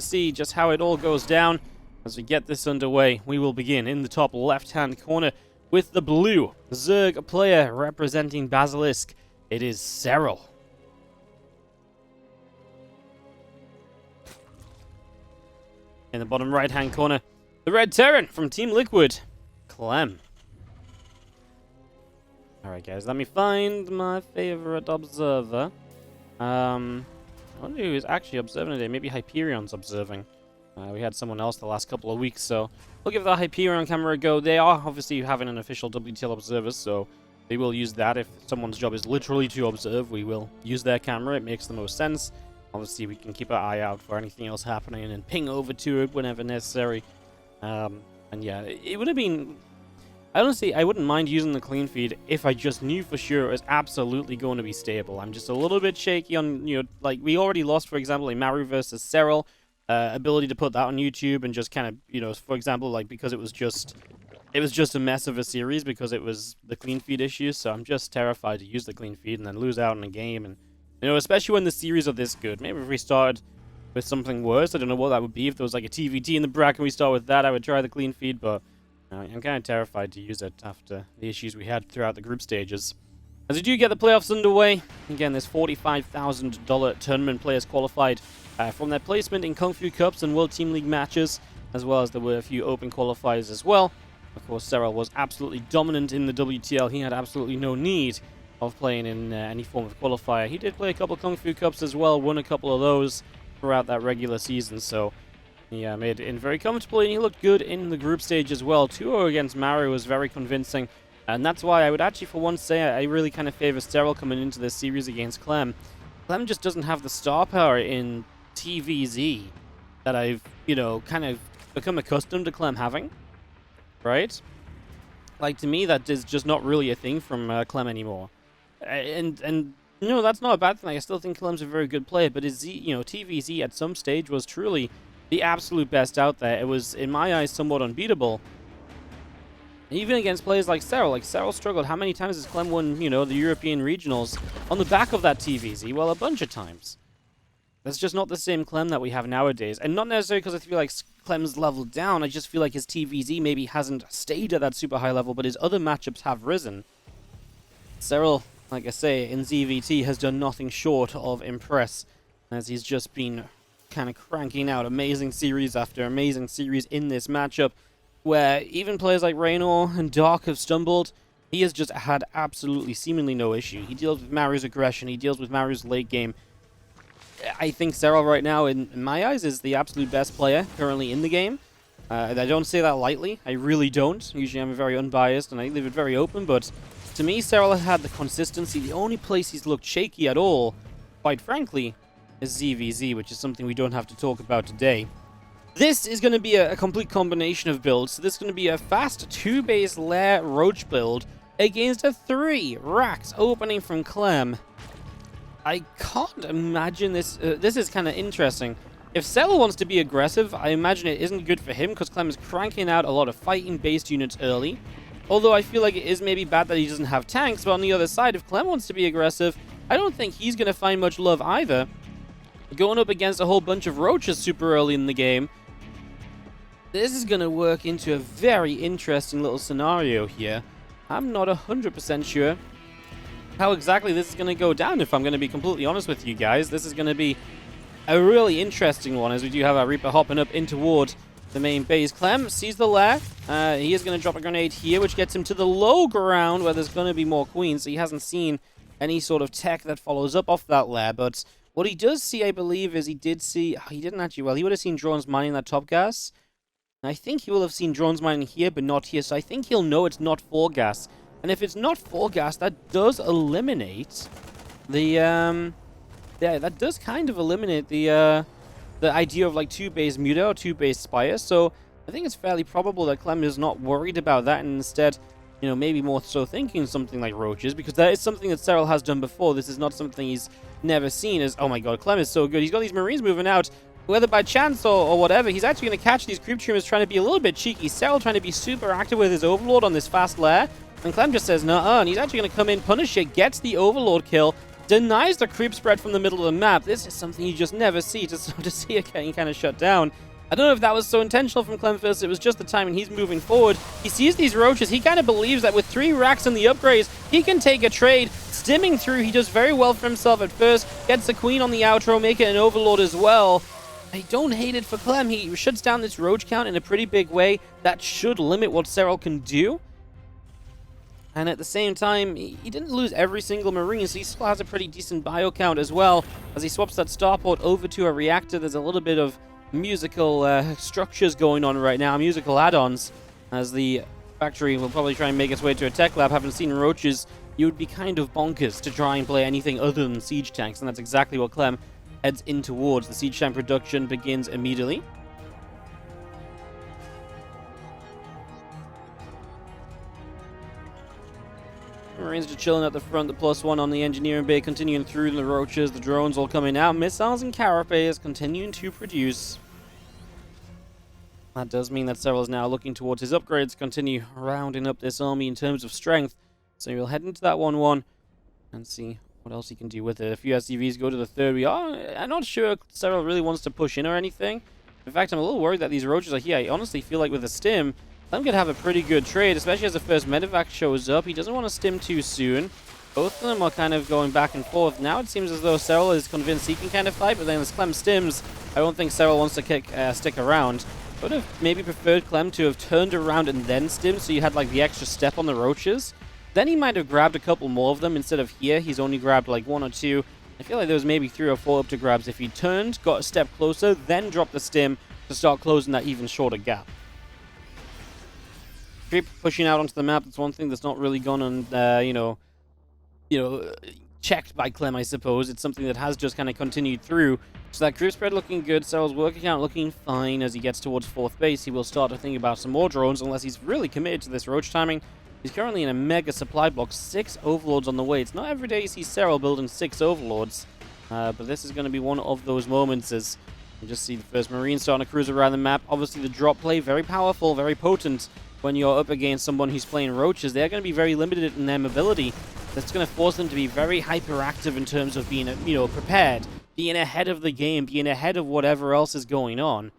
see just how it all goes down as we get this underway. We will begin in the top left-hand corner with the blue Zerg player representing Basilisk. It is Serral. In the bottom right-hand corner, the red Terran from Team Liquid, Clem. Alright guys, let me find my favorite observer. I wonder who is actually observing today. Maybe Hyperion's observing. We had someone else the last couple of weeks, so we'll give the Hyperion camera a go. They are obviously having an official WTL observer, so they will use that. If someone's job is literally to observe, we will use their camera. It makes the most sense. Obviously, we can keep our eye out for anything else happening and ping over to it whenever necessary. And yeah, it would have been... Honestly, I wouldn't mind using the clean feed if I just knew for sure it was absolutely going to be stable. I'm just a little bit shaky on, like, we already lost, for example, a Maru versus Serl. Ability to put that on YouTube and just kind of, for example, like, because it was just a mess of a series because it was the clean feed issues. So I'm just terrified to use the clean feed and then lose out in a game. And, especially when the series are this good. Maybe if we started with something worse, I don't know what that would be. If there was like a TVT in the bracket and we start with that, I would try the clean feed, but I'm kind of terrified to use it after the issues we had throughout the group stages. As we do get the playoffs underway, again, there's $45,000 tournament players qualified from their placement in Kung Fu Cups and World Team League matches, as well as there were a few open qualifiers as well. Of course, Serral was absolutely dominant in the WTL. He had absolutely no need of playing in any form of qualifier. He did play a couple of Kung Fu Cups as well, won a couple of those throughout that regular season, so he made it in very comfortably, and he looked good in the group stage as well. 2-0 against Maru was very convincing, and that's why I would actually for once say I really kind of favor Serral coming into this series against Clem. Clem just doesn't have the star power in TVZ that I've, kind of become accustomed to Clem having, right? Like, to me, that is just not really a thing from Clem anymore. And that's not a bad thing. I still think Clem's a very good player, but his TVZ at some stage was truly the absolute best out there. It was, in my eyes, somewhat unbeatable. Even against players like Serl. Like, Serl struggled. How many times has Clem won, the European regionals on the back of that TVZ? Well, a bunch of times. That's just not the same Clem that we have nowadays. And not necessarily because I feel like Clem's leveled down. I just feel like his TVZ maybe hasn't stayed at that super high level, but his other matchups have risen. Serl, like I say, in ZvT has done nothing short of impress, as he's just been kind of cranking out amazing series after amazing series in this matchup, where even players like Raynor and Dark have stumbled. He has just had absolutely seemingly no issue. He deals with Maru's aggression, he deals with Maru's late game. I think Serral right now, in my eyes, is the absolute best player currently in the game. I don't say that lightly, I really don't. Usually I'm very unbiased and I leave it very open, but to me, Serral has had the consistency. The only place he's looked shaky at all, quite frankly, is ZvZ, which is something we don't have to talk about today. This is going to be a complete combination of builds. So this is going to be a fast 2-base Lair Roach build against a 3 Rax opening from Clem. I can't imagine this. This is kind of interesting. If Serral wants to be aggressive, I imagine it isn't good for him because Clem is cranking out a lot of fighting-based units early. Although I feel like it is maybe bad that he doesn't have tanks, but on the other side, if Clem wants to be aggressive, I don't think he's going to find much love either. Going up against a whole bunch of roaches super early in the game, this is going to work into a very interesting little scenario here. I'm not 100% sure how exactly this is going to go down, if I'm going to be completely honest with you guys. This is going to be a really interesting one, as we do have our Reaper hopping up in toward the main base. Clem sees the lair. He is going to drop a grenade here, which gets him to the low ground where there's going to be more queens, so he hasn't seen any sort of tech that follows up off that lair. But what he does see, I believe, is he didn't actually, well, he would have seen drones mining that top gas. I think he will have seen drones mining here, but not here, so I think he'll know it's not 4 gas. And if it's not 4 gas, that does eliminate the, yeah, that does kind of eliminate the idea of like 2-base Muta or 2-base Spire. So I think it's fairly probable that Clem is not worried about that, and instead, maybe more so thinking something like roaches, because that is something that Serral has done before. This is not something he's never seen. As, oh my god, Clem is so good. He's got these Marines moving out. Whether by chance or whatever, he's actually going to catch these creep tumors trying to be a little bit cheeky. Serral trying to be super active with his Overlord on this fast lair. And Clem just says, nuh-uh, and he's actually going to come in, punish it, gets the Overlord kill. denies the creep spread from the middle of the map. This is something you just never see, to see it getting kind of shut down. I don't know if that was so intentional from Clem first, it was just the timing. He's moving forward. He sees these roaches. He kind of believes that with 3 racks and the upgrades, he can take a trade. Stimming through, he does very well for himself at first. Gets the queen on the outro, make it an overlord as well. I don't hate it for Clem. He shuts down this roach count in a pretty big way. That should limit what Serral can do. And at the same time, he didn't lose every single marine, so he still has a pretty decent bio count as well. As he swaps that starport over to a reactor, there's a little bit of musical structures going on right now, musical add-ons, as the factory will probably try and make its way to a tech lab. Having seen roaches, you would be kind of bonkers to try and play anything other than siege tanks, and that's exactly what Clem heads in towards. The siege tank production begins immediately. Marines just chilling at the front, the +1 on the engineering bay, continuing through the roaches, the drones all coming out, missiles and carapaces continuing to produce. That does mean that Serral is now looking towards his upgrades, continue rounding up this army in terms of strength. So he'll head into that 1-1 and see what else he can do with it. A few SCVs go to the third. I'm not sure Serral really wants to push in or anything. In fact, I'm a little worried that these roaches are here. I honestly feel like with a stim, Clem could have a pretty good trade, especially as the first medevac shows up. He doesn't want to stim too soon. Both of them are kind of going back and forth. Now it seems as though Serral is convinced he can kind of fight, but then as Clem stims, I don't think Serral wants to stick around. I would have maybe preferred Clem to have turned around and then stimmed, so you had like the extra step on the roaches. Then he might have grabbed a couple more of them instead of here. He's only grabbed like 1 or 2. I feel like there was maybe 3 or 4 up to grabs if he turned, got a step closer, then dropped the stim to start closing that even shorter gap. Creep pushing out onto the map, that's one thing that's not really gone on, checked by Clem, I suppose. It's something that has just kind of continued through. So that creep spread looking good, Serral's working out looking fine. As he gets towards 4th base, he will start to think about some more drones, unless he's really committed to this roach timing. He's currently in a mega supply block, 6 overlords on the way. It's not every day you see Serral building 6 overlords, but this is going to be one of those moments as you just see the first Marine starting to cruise around the map. Obviously the drop play, very powerful, very potent. When you're up against someone who's playing roaches, they're going to be very limited in their mobility. That's going to force them to be very hyperactive in terms of being, prepared, being ahead of the game, being ahead of whatever else is going on.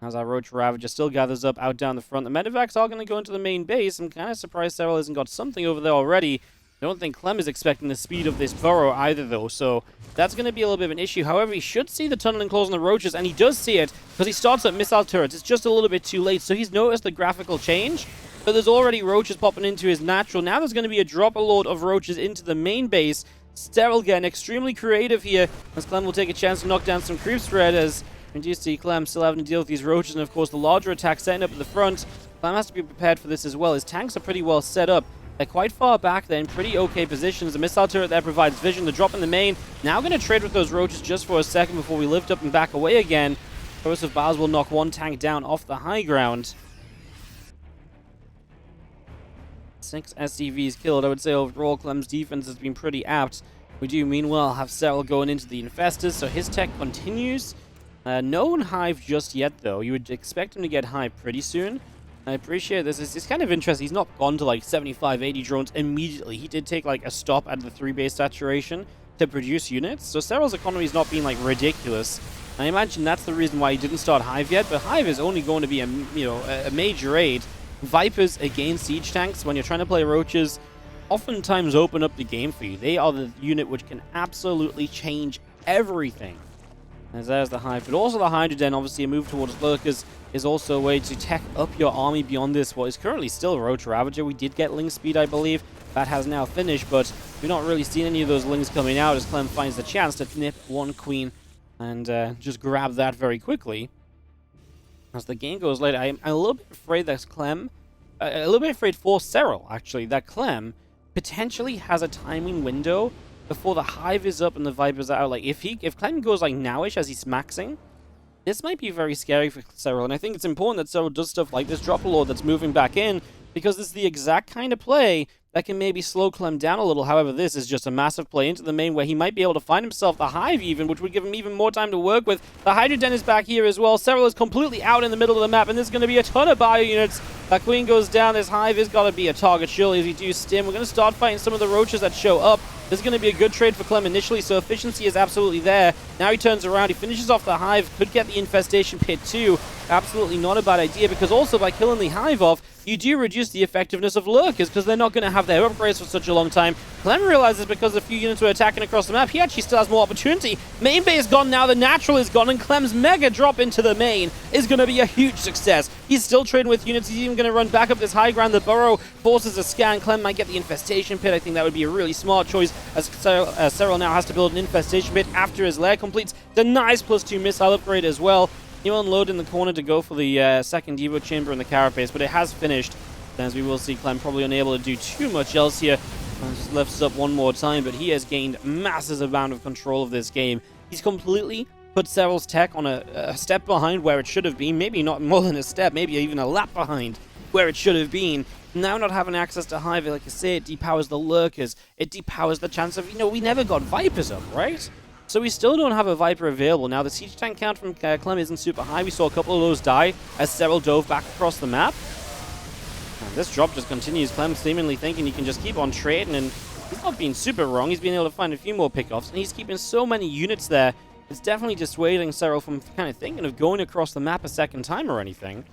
As our Roach Ravager still gathers up out down the front, the medevacs are going to go into the main base. I'm kind of surprised Serral hasn't got something over there already. I don't think Clem is expecting the speed of this burrow either, though, so that's going to be a little bit of an issue. However, he should see the tunneling claws on the roaches, and he does see it, because he starts up missile turrets. It's just a little bit too late, so he's noticed the graphical change, but there's already roaches popping into his natural. Now there's going to be a drop-a-load of roaches into the main base. Serral getting extremely creative here, as Clem will take a chance to knock down some creep spread, as we do see Clem still having to deal with these roaches, and of course the larger attack setting up at the front. Clem has to be prepared for this as well. His tanks are pretty well set up. They're quite far back. They're in pretty okay positions. The missile turret there provides vision. The drop in the main. Now going to trade with those roaches just for a second before we lift up and back away again. Force of Bars will knock 1 tank down off the high ground. 6 SCVs killed. I would say overall Clem's defense has been pretty apt. We do meanwhile have Serral going into the infestors, so his tech continues. No one Hive just yet, though. You would expect him to get Hive pretty soon. I appreciate this. It's kind of interesting. He's not gone to like 75, 80 drones immediately. He did take like a stop at the 3-base saturation to produce units. So Serral's economy is not being like ridiculous. I imagine that's the reason why he didn't start Hive yet. But Hive is only going to be a major aid. Vipers against siege tanks, when you're trying to play roaches, oftentimes open up the game for you. They are the unit which can absolutely change everything. As there's the Hive, but also the Hydra Den, obviously a move towards Lurkers is also a way to tech up your army beyond this, what is currently still Roach Ravager. We did get Ling Speed, I believe. That has now finished, but we've not really seen any of those Lings coming out as Clem finds the chance to nip 1 Queen and just grab that very quickly. As the game goes later, I'm a little bit afraid that Clem, a little bit afraid for Serral, actually, that Clem potentially has a timing window before the Hive is up and the Vipers are out. Like, if Clem goes like nowish as he's maxing, this might be very scary for Serral, and I think it's important that Serral does stuff like this drop-a-load that's moving back in, because this is the exact kind of play that can maybe slow Clem down a little. However, this is just a massive play into the main where he might be able to find himself the Hive even, which would give him even more time to work with. The Hydra Den is back here as well. Serral is completely out in the middle of the map, and there's going to be a ton of bio units. That Queen goes down. This Hive has got to be a target, surely, as we do stim. We're going to start fighting some of the roaches that show up. This is going to be a good trade for Clem initially, so efficiency is absolutely there. Now he turns around, he finishes off the Hive, could get the Infestation Pit too. Absolutely not a bad idea, because also by killing the Hive off, you do reduce the effectiveness of Lurkers, because they're not going to have their upgrades for such a long time. Clem realizes because a few units were attacking across the map, he actually still has more opportunity. Main base gone now, the natural is gone, and Clem's mega drop into the main is going to be a huge success. He's still trading with units, he's even going to run back up this high ground. The burrow forces a scan. Clem might get the Infestation Pit. I think that would be a really smart choice, as Serral now has to build an Infestation Pit after his lair completes. The nice +2 missile upgrade as well. He'll unload in the corner to go for the second Evo chamber in the carapace, but it has finished. As we will see, Clem probably unable to do too much else here. Just lifts up one more time, but he has gained massive amount of control of this game. He's completely put Serral's tech on a step behind where it should have been. Maybe not more than a step, maybe even a lap behind where it should have been. Now not having access to Hive, like I say, it depowers the Lurkers. It depowers the chance of, we never got Vipers up, right? So we still don't have a Viper available. Now the siege tank count from Clem isn't super high. We saw a couple of those die as Serral dove back across the map. And this drop just continues. Clem seemingly thinking he can just keep on trading, and he's not being super wrong. He's been able to find a few more pickoffs, and he's keeping so many units there. It's definitely dissuading Serral from kind of thinking of going across the map a second time or anything.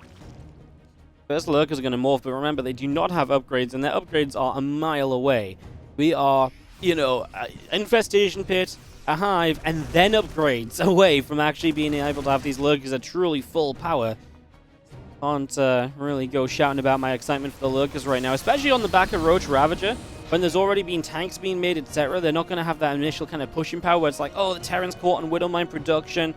First Lurkers are going to morph, but remember, they do not have upgrades, and their upgrades are a mile away. We are, Infestation Pit, a Hive, and then upgrades away from actually being able to have these Lurkers at truly full power. Can't really go shouting about my excitement for the Lurkers right now, especially on the back of Roach Ravager. When there's already been tanks being made, etc., they're not going to have that initial kind of pushing power where it's like, oh, the Terran's caught on Widowmine production.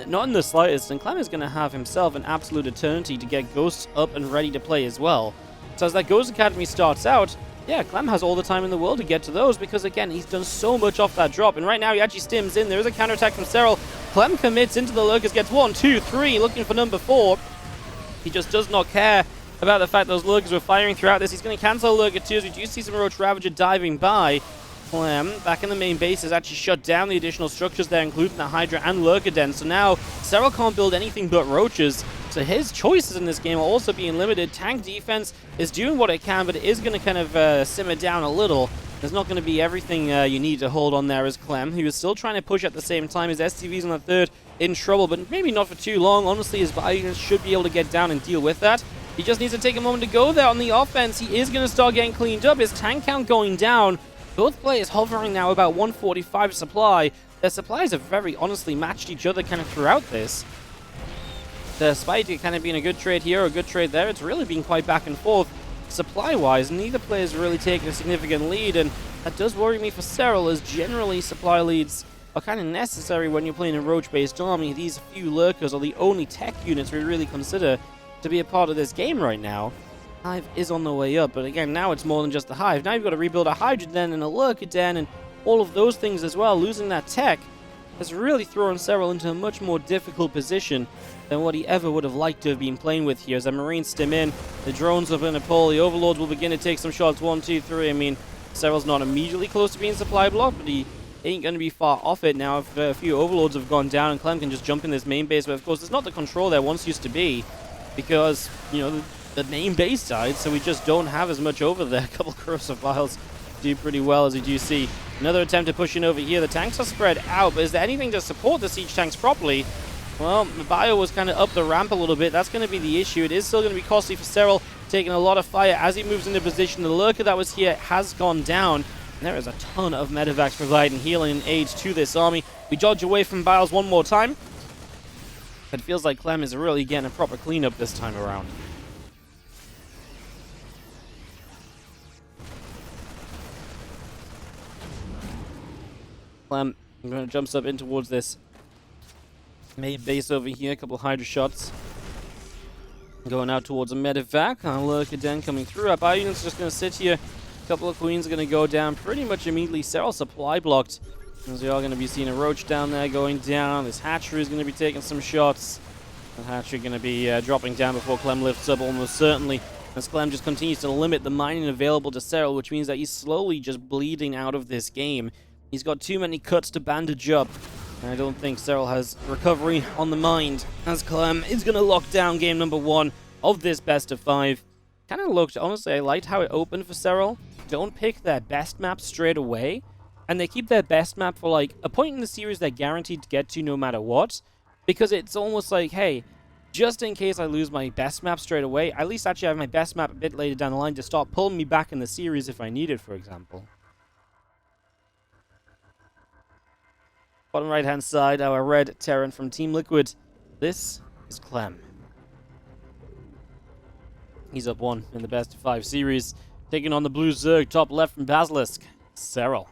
Not in the slightest, and Clem is going to have himself an absolute eternity to get Ghosts up and ready to play as well. So as that Ghost Academy starts out, yeah, Clem has all the time in the world to get to those because, again, he's done so much off that drop. And right now, he actually stims in. There is a counterattack from Serral. Clem commits into the Lurkers, gets 1, 2, 3, looking for number 4. He just does not care about the fact those Lurkers were firing throughout this. He's going to cancel Lurker 2 as we do see some Roach Ravager diving by. Clem, back in the main base, has actually shut down the additional structures there, including the Hydra and Lurker Den. So now, Serral can't build anything but Roaches. So his choices in this game are also being limited. Tank defense is doing what it can, but it is going to kind of simmer down a little. There's not going to be everything you need to hold on there as Clem, who is still trying to push at the same time. His STV's on the third in trouble, but maybe not for too long. Honestly, his Biounits should be able to get down and deal with that. He just needs to take a moment to go there on the offense. He is going to start getting cleaned up. His tank count going down. Both players hovering now about 145 supply. Their supplies have very honestly matched each other kind of throughout this. Despite it kind of being a good trade here or a good trade there, it's really been quite back and forth. Supply-wise, neither player's really taken a significant lead, and that does worry me for Serral, as generally supply leads are kind of necessary when you're playing a Roach-based army. These few Lurkers are the only tech units we really consider to be a part of this game right now. Hive is on the way up, but again, now it's more than just the Hive. Now you've got to rebuild a Hydra Den and a Lurker Den and all of those things as well. Losing that tech has really thrown Serral into a much more difficult position than what he ever would have liked to have been playing with here. As the Marines stim in, the drones are going to pull, the Overlords will begin to take some shots. 1, 2, 3. I mean, Serral's not immediately close to being supply blocked, but he ain't going to be far off it now if a few Overlords have gone down and Clem can just jump in this main base. But of course, there's not the control there once used to be, because, the main base died, so we just don't have as much over there. A couple of corrosive vials do pretty well, as you do see. Another attempt to push in over here. The tanks are spread out, but is there anything to support the siege tanks properly? Well, the bio was kind of up the ramp a little bit. That's going to be the issue. It is still going to be costly for Serral, taking a lot of fire as he moves into position. The Lurker that was here has gone down, and there is a ton of medevacs providing healing and aid to this army. We dodge away from Biles one more time. It feels like Clem is really getting a proper cleanup this time around. Clem jumps up in towards this main base over here. A couple of Hydra shots. Going out towards a medevac. Lurker Den coming through. Our Biounit's just going to sit here. A couple of Queens are going to go down pretty much immediately. Serral supply blocked, as we are going to be seeing a Roach down there going down. This Hatchery is going to be taking some shots. The Hatchery going to be dropping down before Clem lifts up almost certainly. As Clem just continues to limit the mining available to Serral, which means that he's slowly just bleeding out of this game. He's got too many cuts to bandage up. And I don't think Serral has recovery on the mind, as Clem is going to lock down game number 1 of this best of 5. Kind of looked, honestly, I liked how it opened for Serral. Don't pick their best map straight away. and they keep their best map for like a point in the series they're guaranteed to get to no matter what, because it's almost like, hey, just in case I lose my best map straight away, at least actually have my best map a bit later down the line to start pulling me back in the series if I need it, for example. Bottom right-hand side, our red Terran from Team Liquid. This is Clem. He's up 1 in the best of 5 series, taking on the blue Zerg, top left from Basilisk, Serral.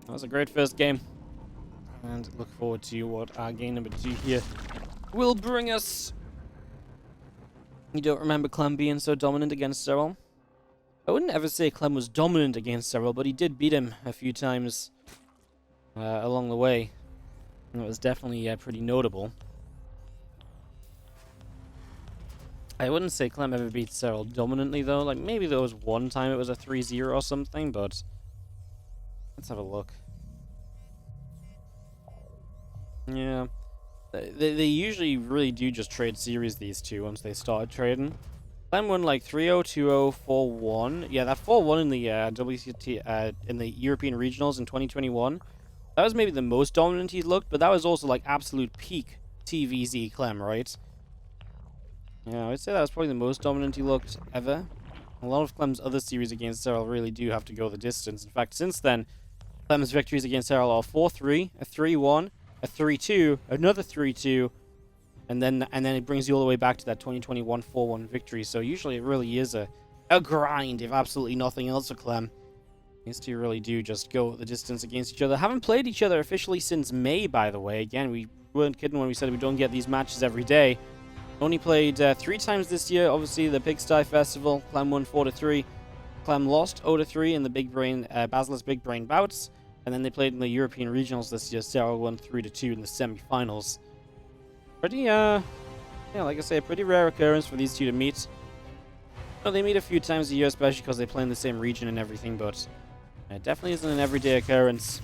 That was a great first game, and look forward to what our game number 2 here will bring us. You don't remember Clem being so dominant against Serral? I wouldn't ever say Clem was dominant against Serral, but he did beat him a few times along the way. And it was definitely pretty notable. I wouldn't say Clem ever beat Serral dominantly, though. Like, maybe there was one time it was a 3-0 or something, but let's have a look. Yeah. They usually really do just trade series, these two, once they started trading. Clem won like 3-0, 2-0, 4-1. Yeah, that 4-1 in the WCT in the European Regionals in 2021. That was maybe the most dominant he's looked, but that was also like absolute peak TVZ Clem, right? Yeah, I'd say that was probably the most dominant he looked ever. A lot of Clem's other series against Serral really do have to go the distance. In fact, since then, Clem's victories against Serral are 4-3, a 3-1, a 3-2, another 3-2, and then it brings you all the way back to that 2021 4-1 victory. So usually it really is a grind, if absolutely nothing else for Clem. These two really do just go the distance against each other. Haven't played each other officially since May, by the way. Again, we weren't kidding when we said we don't get these matches every day. Only played 3 times this year. Obviously, the Pigsty Festival, Clem won 4-3. Clem lost 0-3 in the Big Brain, Basilisk Big Brain bouts. And then they played in the European Regionals this year. Serral won 3-2 in the semi-finals. Pretty, yeah, like I say, a pretty rare occurrence for these two to meet. Well, they meet a few times a year, especially because they play in the same region and everything, but it definitely isn't an everyday occurrence.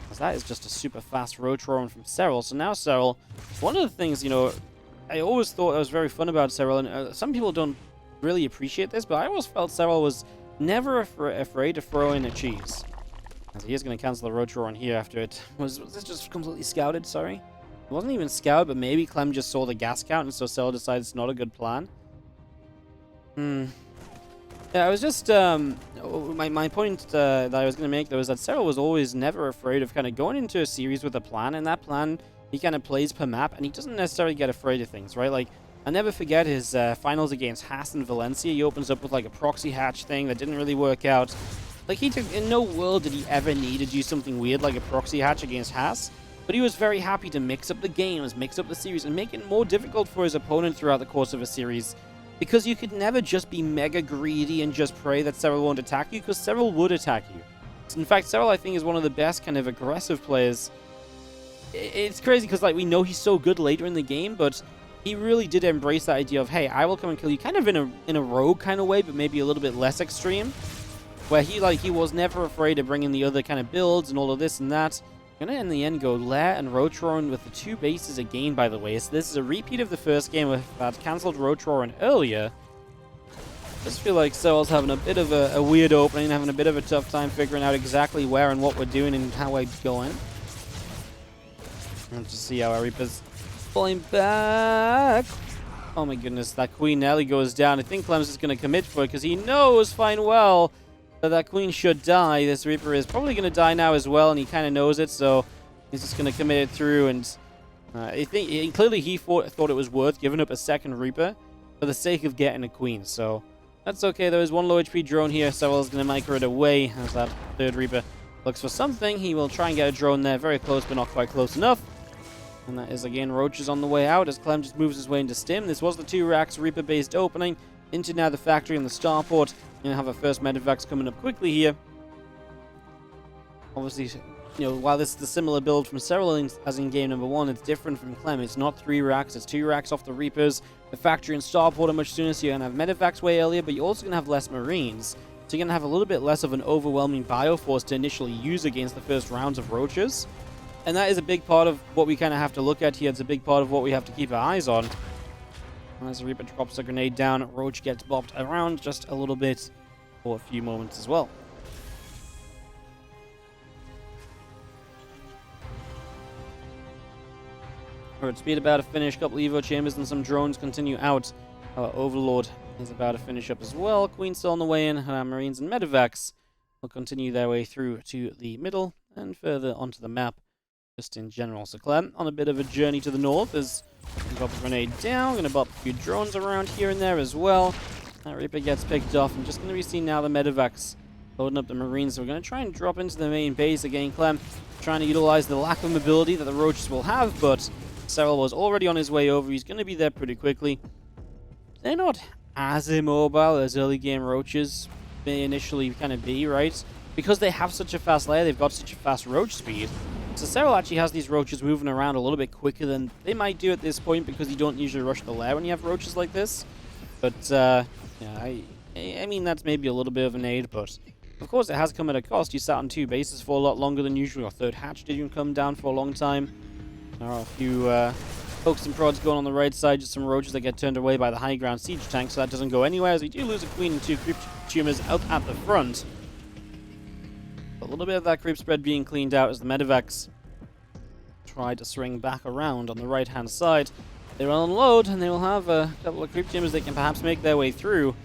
Because that is just a super fast road throwing from Serral. So now Serral, one of the things, you know, I always thought that was very fun about Serral, and some people don't really appreciate this, but I always felt Serral was never afraid to throw in a cheese. As he is going to cancel the road throw on here after it. Was this just completely scouted? Sorry. It wasn't even scouted, but maybe Clem just saw the gas count, and so Serral decided it's not a good plan. Yeah, I was just, my point that I was going to make, though, is that Serral was always never afraid of kind of going into a series with a plan, and that plan, he kind of plays per map, and he doesn't necessarily get afraid of things, right? Like, I'll never forget his finals against Haas in Valencia. He opens up with, like, a proxy hatch thing that didn't really work out. Like, he took, in no world did he ever need to do something weird like a proxy hatch against Haas, but he was very happy to mix up the games, mix up the series, and make it more difficult for his opponent throughout the course of a series. Because you could never just be mega greedy and just pray that Serral won't attack you, because Serral would attack you. In fact, Serral, I think, is one of the best kind of aggressive players. It's crazy because, like, we know he's so good later in the game, but he really did embrace that idea of, hey, I will come and kill you, kind of in a rogue kind of way, but maybe a little bit less extreme. Where he was never afraid to bring in the other kind of builds and all of this and that. Gonna in the end go Lair and Roadtron with the 2 bases again, by the way. So this is a repeat of the first game with that cancelled Roadtron earlier. Just feel like Serral's having a bit of a weird opening, having a bit of a tough time figuring out exactly where and what we're doing and how we're going. Let's just see how our Reaper's pulling back. Oh my goodness, that Queen nearly goes down. I think Clem's is going to commit for it because he knows fine well that Queen should die. This Reaper is probably going to die now as well, and he kind of knows it, so he's just going to commit it through. And I think clearly he thought it was worth giving up a second Reaper for the sake of getting a Queen. So that's okay. There is one low HP drone here. Serral's going to micro it away as that third Reaper looks for something. He will try and get a drone there. Very close, but not quite close enough. And that is, again, Roaches on the way out as Clem just moves his way into Stim. This was the 2 racks Reaper-based opening into now the factory and the starport. Going to have our first medevacs coming up quickly here. Obviously, you know, while this is the similar build from Serral as in game number 1, it's different from Clem. It's not 3 racks, it's 2 racks off the Reapers. The factory and starport are much sooner, so you're going to have medevacs way earlier, but you're also going to have less Marines. So you're going to have a little bit less of an overwhelming bioforce to initially use against the first rounds of Roaches. And that is a big part of what we kind of have to look at here. It's a big part of what we have to keep our eyes on. As the Reaper drops a grenade down, Roach gets bopped around just a little bit for a few moments as well. Turret speed about to finish. Couple Evo chambers and some drones continue out. Overlord is about to finish up as well. Queen still on the way in. Marines and Medivacs will continue their way through to the middle and further onto the map just in general. So Clem on a bit of a journey to the north as he drops a grenade down. Going to bop a few drones around here and there as well. That Reaper gets picked off. And just going to be seen now the Medivacs loading up the Marines. So we're going to try and drop into the main base again. Clem trying to utilize the lack of mobility that the Roaches will have, but Serral was already on his way over. He's going to be there pretty quickly. They're not as immobile as early game Roaches may initially kind of be, right? Because they have such a fast lair, they've got such a fast Roach speed. So Serral actually has these Roaches moving around a little bit quicker than they might do at this point because you don't usually rush the lair when you have Roaches like this. But, yeah, I mean, that's maybe a little bit of an aid, but of course it has come at a cost. You sat on 2 bases for a lot longer than usual. Your 3rd hatch didn't come down for a long time. There are a few pokes and prods going on the right side, just some Roaches that get turned away by the high ground siege tank, so that doesn't go anywhere, as we do lose a Queen and 2 creep tumors out at the front. A little bit of that creep spread being cleaned out as the Medivacs try to swing back around on the right-hand side. They will unload, and they will have a couple of creep tumors that can perhaps make their way through.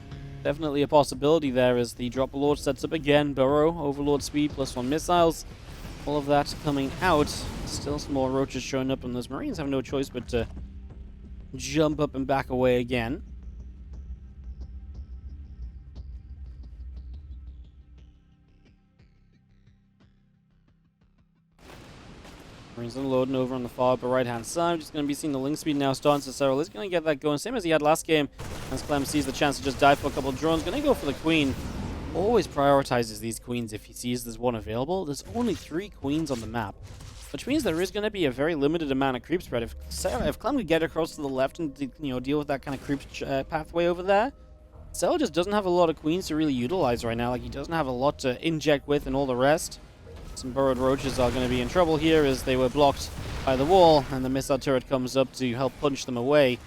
Definitely a possibility there as the Drop Lord sets up again. Burrow, Overlord speed, +1 missiles. All of that coming out. Still some more Roaches showing up, and those Marines have no choice but to jump up and back away again. Marines unloading over on the far upper right-hand side. Just going to be seeing the link speed now starting, so Serral is going to get that going. Same as he had last game, as Clem sees the chance to just dive for a couple of drones. Going to go for the Queen. Always prioritizes these Queens if he sees there's one available. There's only 3 Queens on the map, which means there is going to be a very limited amount of creep spread. If Clem could get across to the left and deal with that kind of creep pathway over there, Serral just doesn't have a lot of Queens to really utilize right now. Like, he doesn't have a lot to inject with and all the rest. Some burrowed Roaches are going to be in trouble here as they were blocked by the wall, and the missile turret comes up to help punch them away.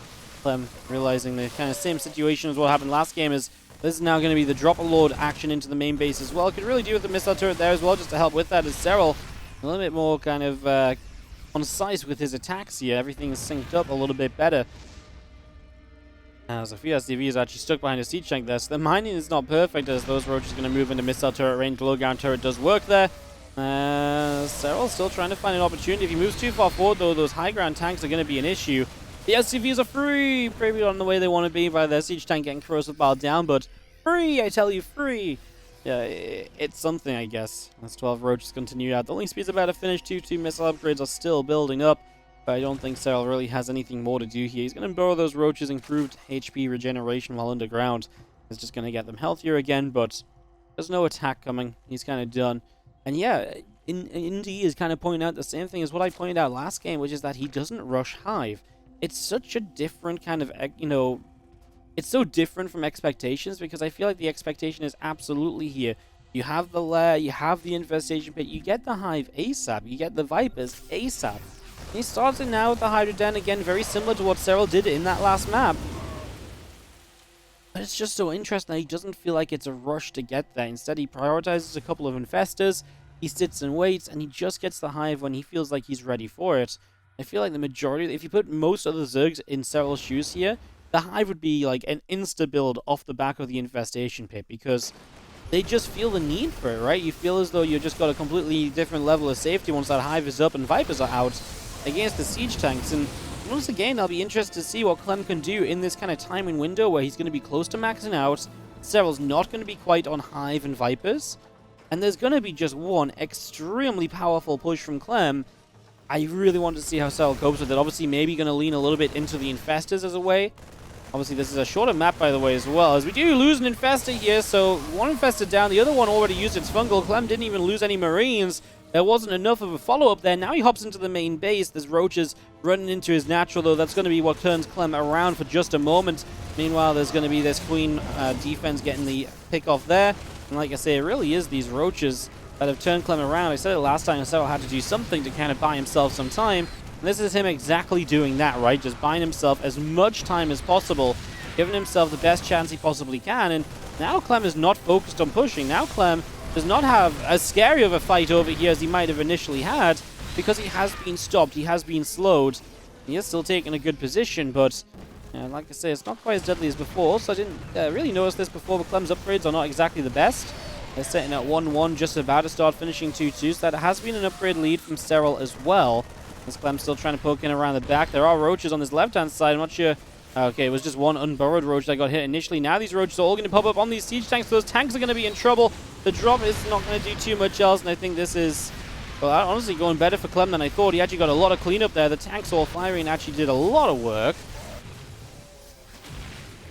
Clem realizing the kind of same situation as what happened last game is this is now going to be the Drop Lord action into the main base as well. Could really do with the missile turret there as well, just to help with that, as Serral a little bit more kind of concise with his attacks here. Everything is synced up a little bit better. As a few SDV is actually stuck behind a siege tank there, so the mining is not perfect as those Roaches are going to move into missile turret range. Low ground turret does work there. Serral still trying to find an opportunity. If he moves too far forward, though, those high ground tanks are going to be an issue. The SCVs are free! Maybe on the way they want to be by their siege tank getting corrosive bile down, but free! I tell you, free! Yeah, it's something, I guess. As 12 Roaches continue out. The link speed's about to finish. 2 missile upgrades are still building up, but I don't think Serral really has anything more to do here. He's going to borrow those Roaches' improved HP regeneration while underground. It's just going to get them healthier again, but there's no attack coming. He's kind of done. And yeah, Indy is kind of pointing out the same thing as what I pointed out last game, which is that he doesn't rush Hive. It's such a different kind of, it's so different from expectations, because I feel like the expectation is absolutely here. You have the lair, you have the infestation pit, you get the Hive ASAP, you get the Vipers ASAP. He starts it now with the Hydra Den, again, very similar to what Serral did in that last map. But it's just so interesting that he doesn't feel like it's a rush to get there. Instead, he prioritizes a couple of infestors, he sits and waits, and he just gets the Hive when he feels like he's ready for it. I feel like the majority, if you put most of the Zergs in Serral's shoes here, the Hive would be like an insta-build off the back of the infestation pit, because they just feel the need for it, right? You feel as though you've just got a completely different level of safety once that Hive is up and Vipers are out against the siege tanks. And once again, I'll be interested to see what Clem can do in this kind of timing window where he's going to be close to maxing out. Serral's not going to be quite on Hive and Vipers, and there's going to be just one extremely powerful push from Clem. I really want to see how Serral copes with it. Obviously, maybe going to lean a little bit into the infestors as a way. Obviously, this is a shorter map, by the way, as well, as we do lose an infestor here. So one infestor down, the other one already used its fungal. Clem didn't even lose any Marines. There wasn't enough of a follow-up there. Now he hops into the main base. There's Roaches running into his natural, though. That's going to be what turns Clem around for just a moment. Meanwhile, there's going to be this Queen defense getting the pick off there. And like I say, it really is these Roaches that have turned Clem around. I said it last time, Serral had to do something to kind of buy himself some time. And this is him exactly doing that, right? Just buying himself as much time as possible, giving himself the best chance he possibly can. And now Clem is not focused on pushing. Now Clem does not have as scary of a fight over here as he might have initially had, because he has been stopped, he has been slowed. He is still taking a good position, but like I say, it's not quite as deadly as before. So I didn't really notice this before, but Clem's upgrades are not exactly the best. They're sitting at 1-1, just about to start finishing 2-2, so that has been an upgrade lead from Serral as well. As Clem's still trying to poke in around the back. There are roaches on this left-hand side. I'm not sure. Okay, it was just one unburrowed roach that got hit initially. Now these roaches are all going to pop up on these siege tanks. Those tanks are going to be in trouble. The drop is not going to do too much else, and I think this is, well, honestly going better for Clem than I thought. He actually got a lot of cleanup there. The tanks all firing actually did a lot of work.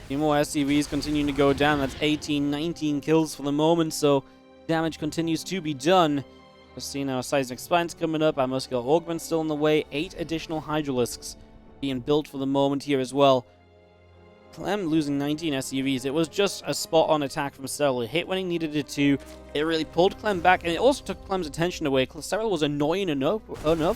A few more SCVs continuing to go down. That's 18, 19 kills for the moment, so damage continues to be done. We're seeing our Seismic Spines coming up. Our Muscular Augment still in the way. 8 additional Hydralisks being built for the moment here as well. Clem losing 19 SCVs. It was just a spot-on attack from Serl. It hit when he needed it to. It really pulled Clem back, and it also took Clem's attention away. Serl was annoying enough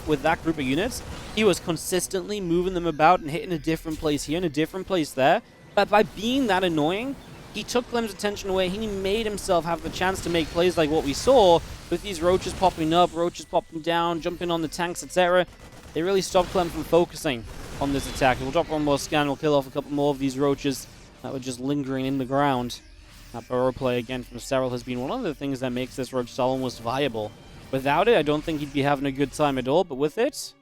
with that group of units. He was consistently moving them about and hitting a different place here and a different place there. But by being that annoying, he took Clem's attention away. He made himself have the chance to make plays like what we saw with these roaches popping up, roaches popping down, jumping on the tanks, etc. They really stopped Clem from focusing on this attack. We'll drop one more scan. We'll kill off a couple more of these roaches that were just lingering in the ground. That burrow play again from Serral has been one of the things that makes this roach stall almost viable. Without it, I don't think he'd be having a good time at all. But with it,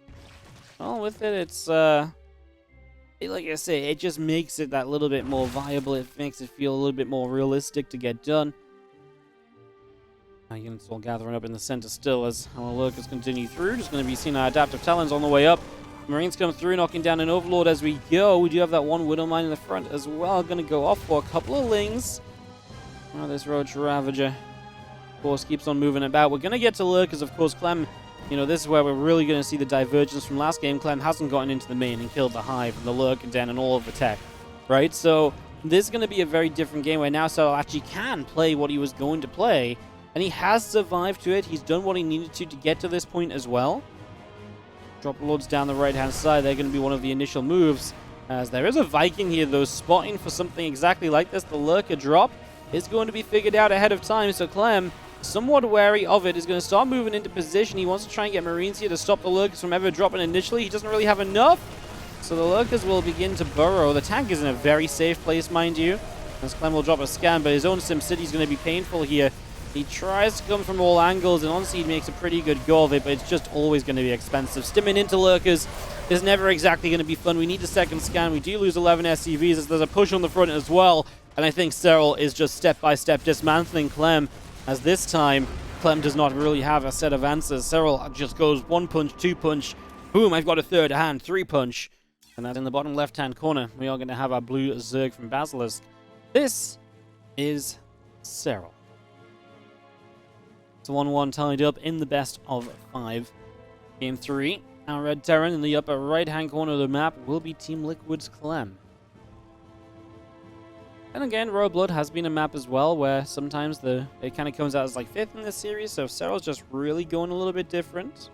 well, with it, it's like I say, it just makes it that little bit more viable. It makes it feel a little bit more realistic to get done. Our units all gathering up in the center still as our lurkers continue through. Just going to be seeing our Adaptive Talons on the way up. Marines come through, knocking down an Overlord as we go. We do have that one Widow Mine in the front as well. Going to go off for a couple of lings. Oh, this Roach Ravager, of course, keeps on moving about. We're going to get to lurkers, of course. Clem, you know, this is where we're really going to see the divergence from last game. Clem hasn't gotten into the main and killed the Hive and the Lurker Den and all of the tech, right? So this is going to be a very different game where now Serl actually can play what he was going to play. And he has survived to it. He's done what he needed to get to this point as well. Drop Lords down the right-hand side. They're going to be one of the initial moves. As there is a Viking here, though, spotting for something exactly like this. The Lurker drop is going to be figured out ahead of time. So Clem, somewhat wary of it, is going to start moving into position. He wants to try and get Marines here to stop the Lurkers from ever dropping initially. He doesn't really have enough. So the Lurkers will begin to burrow. The tank is in a very safe place, mind you. As Clem will drop a scan, but his own SimCity is going to be painful here. He tries to come from all angles, and honestly, he makes a pretty good go of it, but it's just always going to be expensive. Stimming into Lurkers is never exactly going to be fun. We need a second scan. We do lose 11 SCVs as there's a push on the front as well, and I think Serral is just step-by-step dismantling Clem, as this time, Clem does not really have a set of answers. Serral just goes 1 punch, 2 punch, boom, I've got a third hand, 3 punch, and that in the bottom left-hand corner, we are going to have our blue Zerg from Basilisk. This is Serral. It's 1-1 tied up in the best of 5. Game 3, our Red Terran in the upper right-hand corner of the map will be Team Liquid's Clem. And again, Royal Blood has been a map as well, where sometimes it kind of comes out as like 5th in this series, so Serral's just really going a little bit different.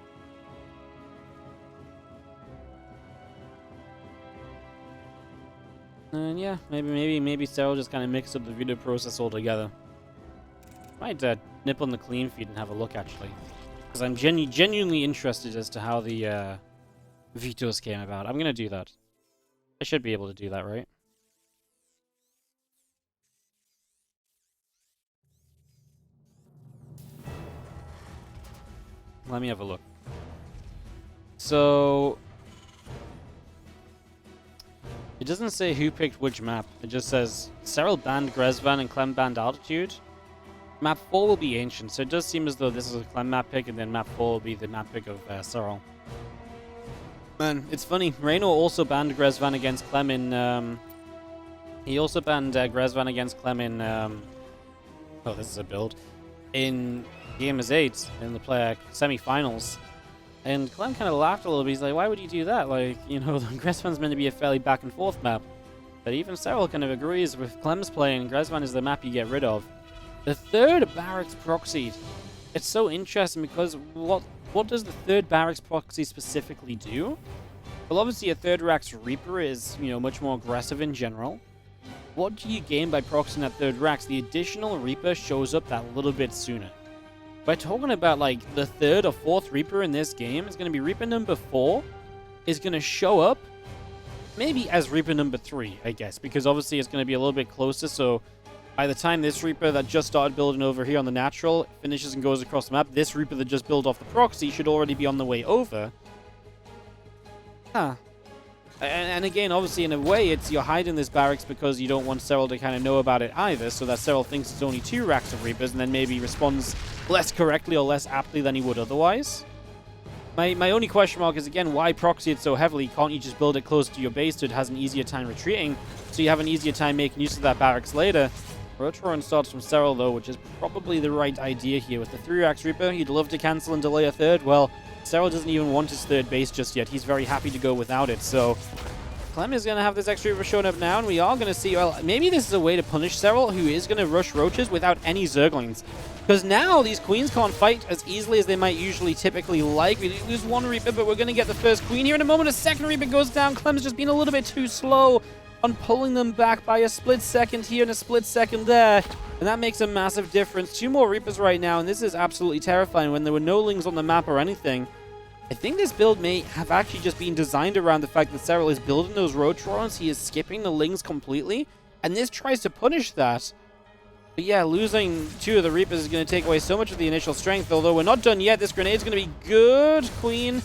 And yeah, maybe Serral just kind of mixed up the video process altogether. Might nip on the clean feed and have a look, actually. Because I'm genuinely interested as to how the vetoes came about. I'm going to do that. I should be able to do that, right? Let me have a look. So it doesn't say who picked which map. It just says Serral banned Gresvan and Clem banned Altitude. Map 4 will be Ancient, so it does seem as though this is a Clem map pick, and then map 4 will be the map pick of Serral. Man, it's funny. Raynor also banned Gresvan against Clem in... he also banned Gresvan against Clem in... oh, this is a build. In Gamers 8, in the player semi-finals. And Clem kind of laughed a little bit. He's like, why would you do that? Like, you know, Gresvan's meant to be a fairly back-and-forth map. But even Serral kind of agrees with Clem's play, and Gresvan is the map you get rid of. The third barracks proxied. It's so interesting because what what does the third barracks proxy specifically do? Well, obviously a third racks Reaper is, much more aggressive in general. What do you gain by proxying that third racks? The additional Reaper shows up that little bit sooner. By talking about, like, the third or fourth Reaper in this game, is going to be Reaper number 4, is going to show up maybe as Reaper number 3, I guess, because obviously it's going to be a little bit closer, so by the time this Reaper that just started building over here on the natural finishes and goes across the map, this Reaper that just built off the proxy should already be on the way over. Huh. And again, obviously, in a way, you're hiding this barracks because you don't want Serral to kind of know about it either, so that Serral thinks it's only 2 racks of Reapers and then maybe responds less correctly or less aptly than he would otherwise. My only question mark is, again, why proxy it so heavily? Can't you just build it closer to your base so it has an easier time retreating, so you have an easier time making use of that barracks later? Rotoron starts from Serral, though, which is probably the right idea here. With the 3 racks Reaper, he'd love to cancel and delay a third. Well, Serral doesn't even want his third base just yet. He's very happy to go without it, so Clem is going to have this extra Reaper showing up now, and we are going to see, well, maybe this is a way to punish Serral, who is going to rush Roaches without any Zerglings. Because now these Queens can't fight as easily as they might usually typically like. We lose 1 Reaper, but we're going to get the first Queen here in a moment. A second Reaper goes down. Clem's just been a little bit too slow on pulling them back by a split second here and a split second there. And that makes a massive difference. 2 more Reapers right now, and this is absolutely terrifying when there were no Lings on the map or anything. I think this build may have actually just been designed around the fact that Serral is building those Rotorons. He is skipping the Lings completely, and this tries to punish that. But yeah, losing 2 of the Reapers is going to take away so much of the initial strength, although we're not done yet. This grenade's going to be good. Queen,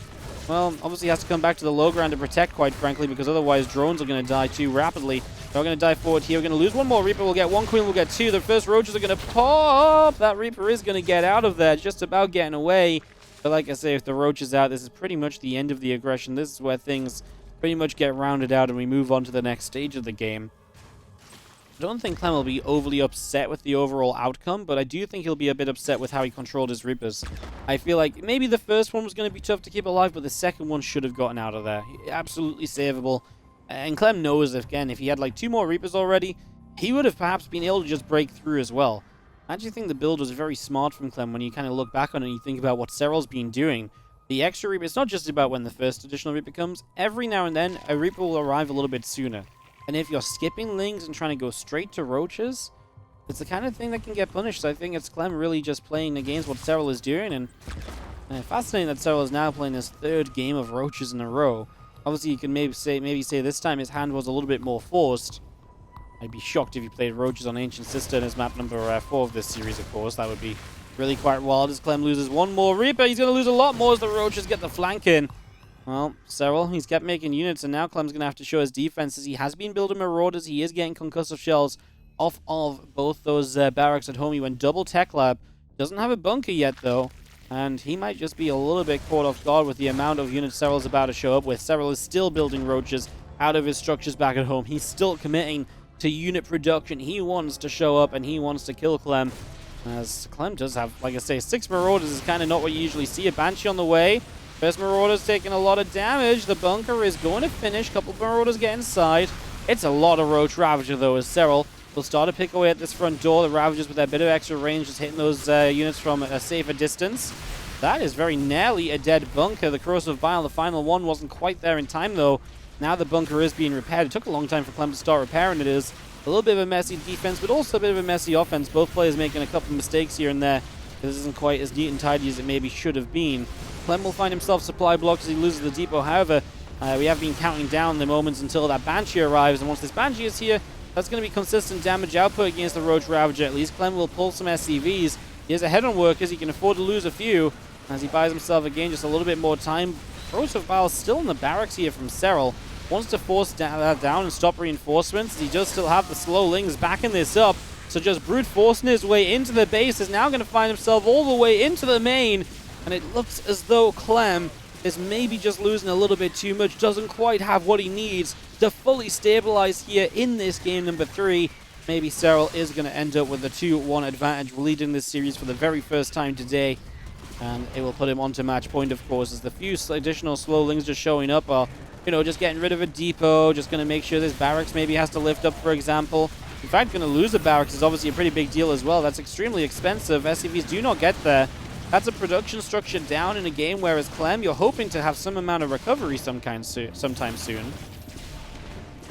well, obviously has to come back to the low ground to protect, quite frankly, because otherwise drones are going to die too rapidly. We're going to die forward here. We're going to lose 1 more Reaper. We'll get 1 Queen. We'll get 2. The first Roaches are going to pop. That Reaper is going to get out of there, just about getting away. But like I say, if the Roach is out, this is pretty much the end of the aggression. This is where things pretty much get rounded out and we move on to the next stage of the game. I don't think Clem will be overly upset with the overall outcome, but I do think he'll be a bit upset with how he controlled his Reapers. I feel like maybe the first one was going to be tough to keep alive, but the second one should have gotten out of there. Absolutely savable. And Clem knows, again, if he had like 2 more Reapers already, he would have perhaps been able to just break through as well. I actually think the build was very smart from Clem when you kind of look back on it and you think about what Serral's been doing. The extra Reaper, it's not just about when the first additional Reaper comes. Every now and then, a Reaper will arrive a little bit sooner. And if you're skipping Lings and trying to go straight to Roaches, it's the kind of thing that can get punished. So I think it's Clem really just playing against what Serral is doing. And fascinating that Serral is now playing his 3rd game of Roaches in a row. Obviously, you can maybe say this time his hand was a little bit more forced. I'd be shocked if he played Roaches on Ancient Sister in his map number 4 of this series, of course. That would be really quite wild as Clem loses 1 more Reaper. He's going to lose a lot more as the Roaches get the flank in. Well, Serral, he's kept making units, and now Clem's going to have to show his defenses. He has been building Marauders. He is getting concussive shells off of both those barracks at home. He went double Tech Lab. Doesn't have a bunker yet, though. And he might just be a little bit caught off guard with the amount of units Serral's about to show up with. Serral is still building Roaches out of his structures back at home. He's still committing to unit production. He wants to show up, and he wants to kill Clem. As Clem does have, like I say, 6 Marauders is kind of not what you usually see. A Banshee on the way. First Marauder's taking a lot of damage. The bunker is going to finish. Couple of Marauders get inside. It's a lot of Roach Ravager, though, as Serral will start to pick away at this front door. The Ravagers with that bit of extra range just hitting those units from a safer distance. That is very nearly a dead bunker. The Corrosive Bile, the final one, wasn't quite there in time, though. Now the bunker is being repaired. It took a long time for Clem to start repairing it. Is a little bit of a messy defense, but also a bit of a messy offense. Both players making a couple of mistakes here and there. This isn't quite as neat and tidy as it maybe should have been. Clem will find himself supply blocked as he loses the depot. However, we have been counting down the moments until that Banshee arrives, and once this Banshee is here, that's going to be consistent damage output against the Roach Ravager. At least Clem will pull some SCVs. He has a head on workers. He can afford to lose a few as he buys himself, again, just a little bit more time. Corrosive Bile still in the barracks here from Serral. Wants to force that down and stop reinforcements. He does still have the slow Lings backing this up. So just brute forcing his way into the base is now going to find himself all the way into the main. And it looks as though Clem is maybe just losing a little bit too much. Doesn't quite have what he needs to fully stabilize here in this game number 3. Maybe Serral is going to end up with a 2-1 advantage, leading this series for the very first time today. And it will put him onto match point, of course, as the few additional slow Lings just showing up are, just getting rid of a depot, just going to make sure this barracks maybe has to lift up, for example. In fact, going to lose a barracks is obviously a pretty big deal as well. That's extremely expensive. SCVs do not get there. That's a production structure down in a game, whereas Clem, you're hoping to have some amount of recovery sometime soon.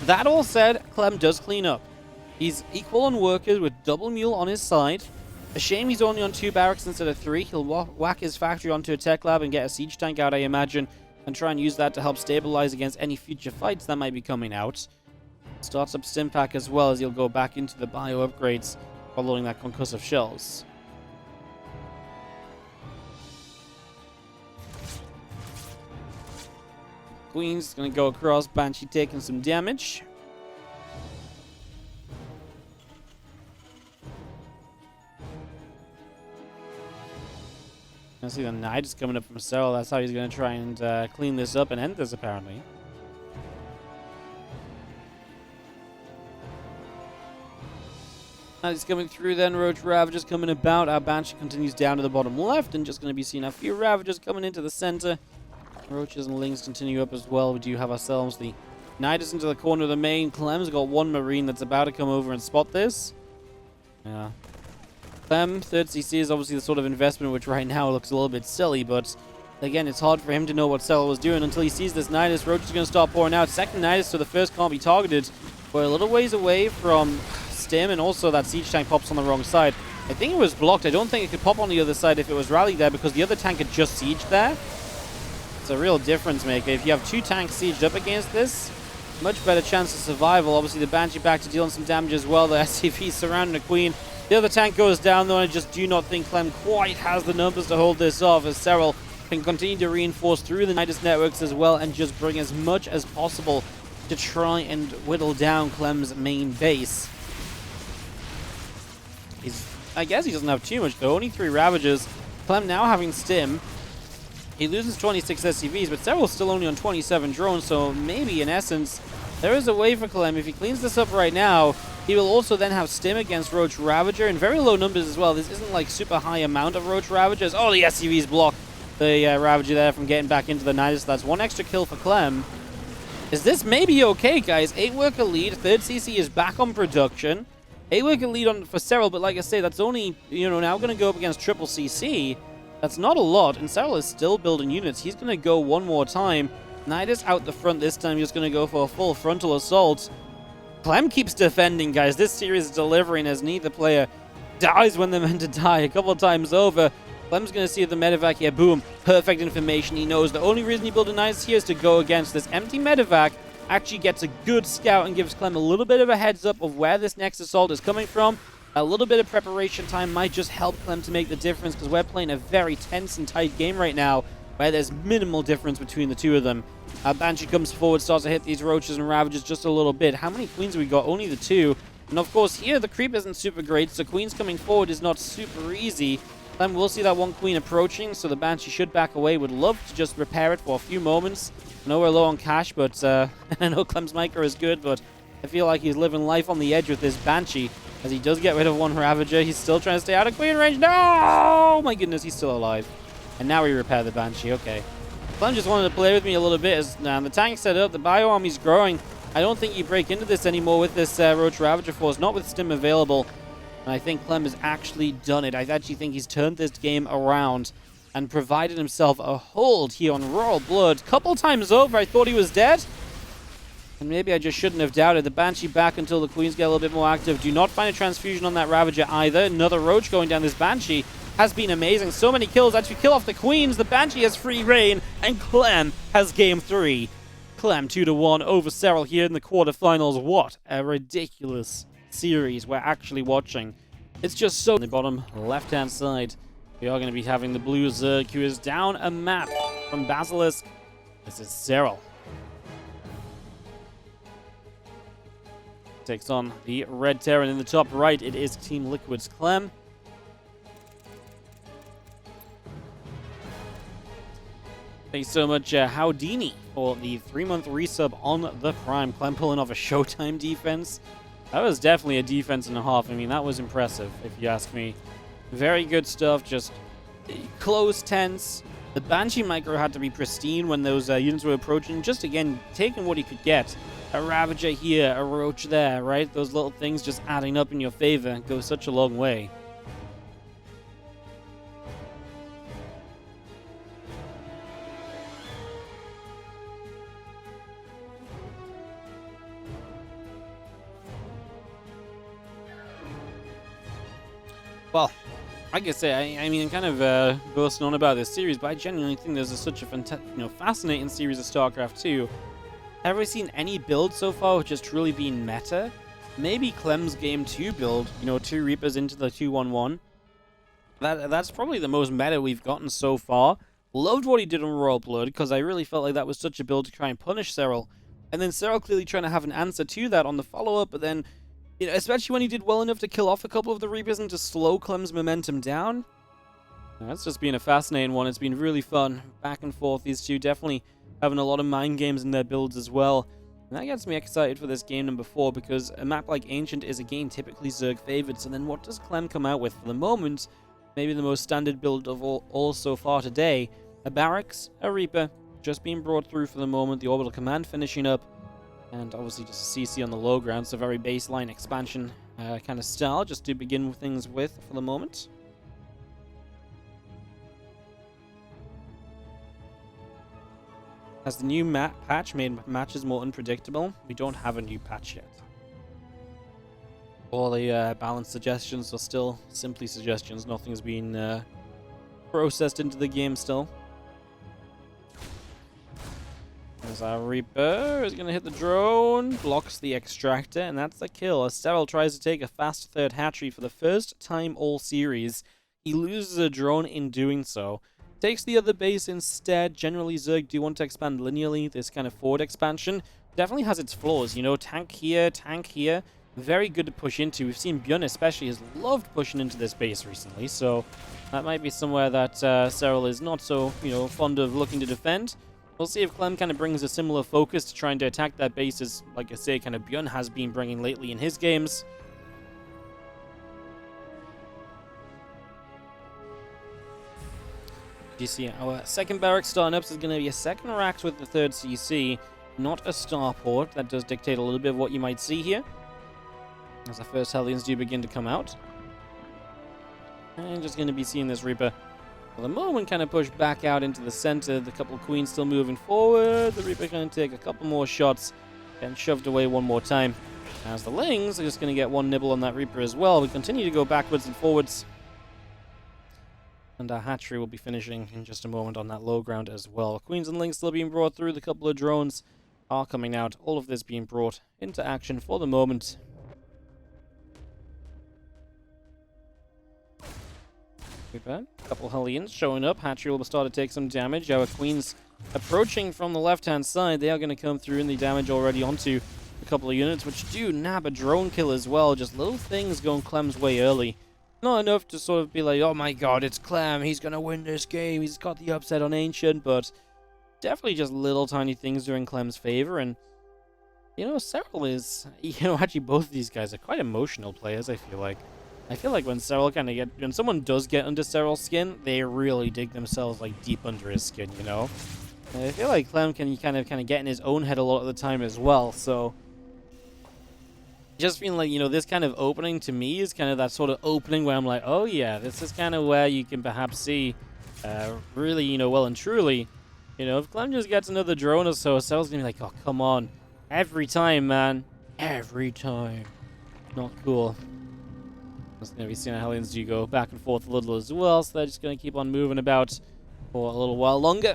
That all said, Clem does clean up. He's equal on workers with double mule on his side. A shame he's only on 2 barracks instead of 3. He'll whack his factory onto a tech lab and get a siege tank out, I imagine, and try and use that to help stabilize against any future fights that might be coming out. Starts up Stimpack as well, as he'll go back into the bio upgrades following that concussive shells. Queen's going to go across, Banshee taking some damage. I see the Knight is coming up from Serl. That's how he's going to try and clean this up and end this, apparently. He's coming through then. Roach Ravagers coming about. Our Banshee continues down to the bottom left, and just going to be seeing a few Ravagers coming into the center. Roaches and Lings continue up as well. We do have ourselves the Knight is into the corner of the main. Clem's got 1 Marine that's about to come over and spot this. Yeah. Clem, 3rd CC is obviously the sort of investment which right now looks a little bit silly, but again, it's hard for him to know what Serral was doing until he sees this Nidus. Roach is going to start pouring out. 2nd Nidus, so the 1st can't be targeted. We're a little ways away from Stim, and also that siege tank pops on the wrong side. I think it was blocked. I don't think it could pop on the other side if it was rallied there, because the other tank had just sieged there. It's a real difference maker. If you have 2 tanks sieged up against this, much better chance of survival. Obviously, the Banshee back to dealing some damage as well. The SCV surrounding the Queen. The other tank goes down, though, and I just do not think Clem quite has the numbers to hold this off, as Serral can continue to reinforce through the Nidus networks as well and just bring as much as possible to try and whittle down Clem's main base. I guess he doesn't have too much, though. Only 3 Ravagers. Clem now having Stim. He loses 26 SCVs, but Serral's still only on 27 drones, so maybe, in essence, there is a way for Clem. If he cleans this up right now, he will also then have Stim against Roach Ravager in very low numbers as well. This isn't like super high amount of Roach Ravagers. Oh, the SCVs block the Ravager there from getting back into the Nidus. That's 1 extra kill for Clem. Is this maybe okay, guys? 8 worker lead. 3rd CC is back on production. 8 worker lead for Serral, but like I say, that's only, now going to go up against triple CC. That's not a lot, and Serral is still building units. He's going to go one more time. Nidus out the front this time. He's going to go for a full frontal assault. Clem keeps defending, guys. This series is delivering as neither player dies when they're meant to die a couple of times over. Clem's going to see the medevac here. Boom. Perfect information. He knows the only reason he built a Nidus here is to go against this empty medevac. Actually gets a good scout and gives Clem a little bit of a heads up of where this next assault is coming from. A little bit of preparation time might just help Clem to make the difference, because we're playing a very tense and tight game right now where there's minimal difference between the two of them. Banshee comes forward, starts to hit these Roaches and Ravagers just a little bit. How many Queens have we got? Only the 2. And of course here the creep isn't super great, so Queens coming forward is not super easy. Clem will see that 1 Queen approaching, so the Banshee should back away. Would love to just repair it for a few moments. I know we're low on cash, but I know Clem's micro is good, but I feel like he's living life on the edge with this Banshee. As he does get rid of 1 Ravager, he's still trying to stay out of Queen range. No! Oh my goodness, he's still alive. And now we repair the Banshee. Okay. Clem just wanted to play with me a little bit. As the tank's set up, the bio army's growing. I don't think you break into this anymore with this Roach Ravager force, not with Stim available. And I think Clem has actually done it. I actually think he's turned this game around and provided himself a hold here on Royal Blood. Couple times over, I thought he was dead. And maybe I just shouldn't have doubted. The Banshee back until the Queens get a little bit more active. Do not find a transfusion on that Ravager either. Another Roach going down. This Banshee has been amazing. So many kills. Actually kill off the Queens. The Banshee has free reign. And Clem has game 3. Clem 2-1 over Serral here in the quarterfinals. What a ridiculous series we're actually watching. It's just so... On the bottom left-hand side, we are going to be having the blue Zerg, who is down a map from Basilisk. This is Serral. Takes on the Red Terran in the top right. It is Team Liquid's Clem. Thanks so much, Houdini, for the 3-month resub on the Prime. Clem pulling off a Showtime defense. That was definitely a defense and a half. I mean, that was impressive, if you ask me. Very good stuff, just close, tense. The Banshee micro had to be pristine when those units were approaching. Just, again, taking what he could get. A Ravager here, a Roach there, right? Those little things just adding up in your favor go such a long way. Well, like I say, I mean, I'm kind of boasting on about this series, but I genuinely think this is such a fascinating series of StarCraft 2. Have I seen any build so far which has truly been meta? Maybe Clem's Game 2 build, 2 Reapers into the 2-1-1. That's probably the most meta we've gotten so far. Loved what he did on Royal Blood, because I really felt like that was such a build to try and punish Serral. And then Serral clearly trying to have an answer to that on the follow-up, but then, especially when he did well enough to kill off a couple of the Reapers and to slow Clem's momentum down. That's just been a fascinating one. It's been really fun. Back and forth, these two definitely having a lot of mind games in their builds as well. And that gets me excited for this game number 4, because a map like Ancient is a game typically Zerg favored. So then what does Clem come out with? For the moment, maybe the most standard build of all so far today. A Barracks, a Reaper, just being brought through for the moment. The Orbital Command finishing up. And obviously just a CC on the low ground. So very baseline expansion kind of style, just to begin things with for the moment. Has the new patch made matches more unpredictable? We don't have a new patch yet. All the balance suggestions are still simply suggestions. Nothing's been processed into the game still. As our Reaper is going to hit the drone, blocks the extractor, and that's a kill. As Serral tries to take a fast third hatchery for the first time all series, he loses a drone in doing so. Takes the other base instead. Generally, Zerg do want to expand linearly. This kind of forward expansion definitely has its flaws. Tank here. Very good to push into. We've seen Bjorn especially has loved pushing into this base recently, so that might be somewhere that Serral is not so, fond of looking to defend. We'll see if Clem kind of brings a similar focus to trying to attack that base as, like I say, kind of Bjorn has been bringing lately in his games. You see, our second barracks starting up is going to be a second racks with the third CC, not a starport. That does dictate a little bit of what you might see here, as the first Hellions do begin to come out. And just going to be seeing this Reaper, for the moment, kind of push back out into the center. The couple of Queens still moving forward. The Reaper going to take a couple more shots and shoved away one more time. As the Lings are just going to get one nibble on that Reaper as well. We continue to go backwards and forwards. And our hatchery will be finishing in just a moment on that low ground as well. Queens and Lings still being brought through. The couple of drones are coming out. All of this being brought into action for the moment. A couple Hellions showing up. Hatchery will start to take some damage. Our Queens approaching from the left-hand side. They are going to come through in the damage already onto a couple of units, which do nab a drone kill as well. Just little things going Clem's way early. Not enough to sort of be like, oh my god, it's Clem, he's going to win this game, he's got the upset on Ancient, but definitely just little tiny things doing Clem's favor. And, Serral is, actually both of these guys are quite emotional players, I feel like. I feel like when Serral when someone does get under Serral's skin, they really dig themselves like deep under his skin, And I feel like Clem can kind of get in his own head a lot of the time as well, so just feeling like, this kind of opening to me is kind of that sort of opening where I'm like, oh yeah, this is kind of where you can perhaps see really, well and truly, if Clem just gets another drone or so, Serral's gonna be like, oh, come on. Every time, man. Every time. Not cool. Just gonna be seeing how Hellions do go back and forth a little as well, so they're just gonna keep on moving about for a little while longer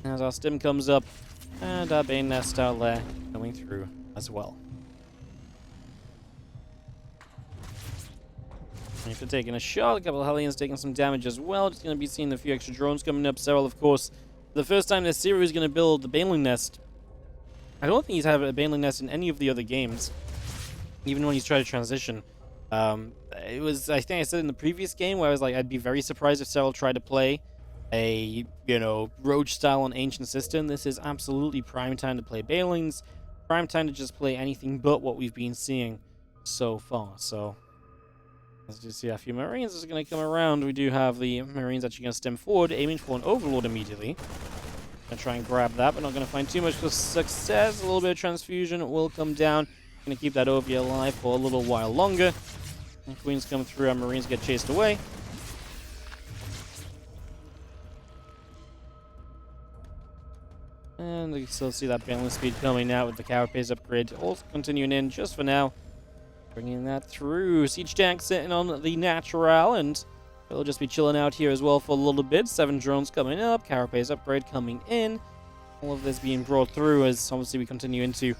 as our stim comes up and our Bane Nest out there coming through as well. After taking a shot, a couple of Hellions taking some damage as well. Just going to be seeing a few extra drones coming up. Serral, of course, the first time this series is going to build the Baneling Nest. I don't think he's had a Baneling Nest in any of the other games, even when he's tried to transition. It was, I think I said in the previous game, where I was like, I'd be very surprised if Serral tried to play a, Roach style on Ancient System. This is absolutely prime time to play Banelings. Prime time to just play anything but what we've been seeing so far, so as you see, a few Marines is going to come around. We do have the Marines actually going to stem forward, aiming for an Overlord immediately. Going to try and grab that, but not going to find too much success. A little bit of transfusion will come down. Going to keep that OV alive for a little while longer. And Queens come through, our Marines get chased away. And you still see that balance speed coming out with the Carapace upgrade. Also continuing in just for now. Bringing that through. Siege tank sitting on the natural, and they'll just be chilling out here as well for a little bit. 7 drones coming up, Carapace upgrade coming in. All of this being brought through as obviously we continue into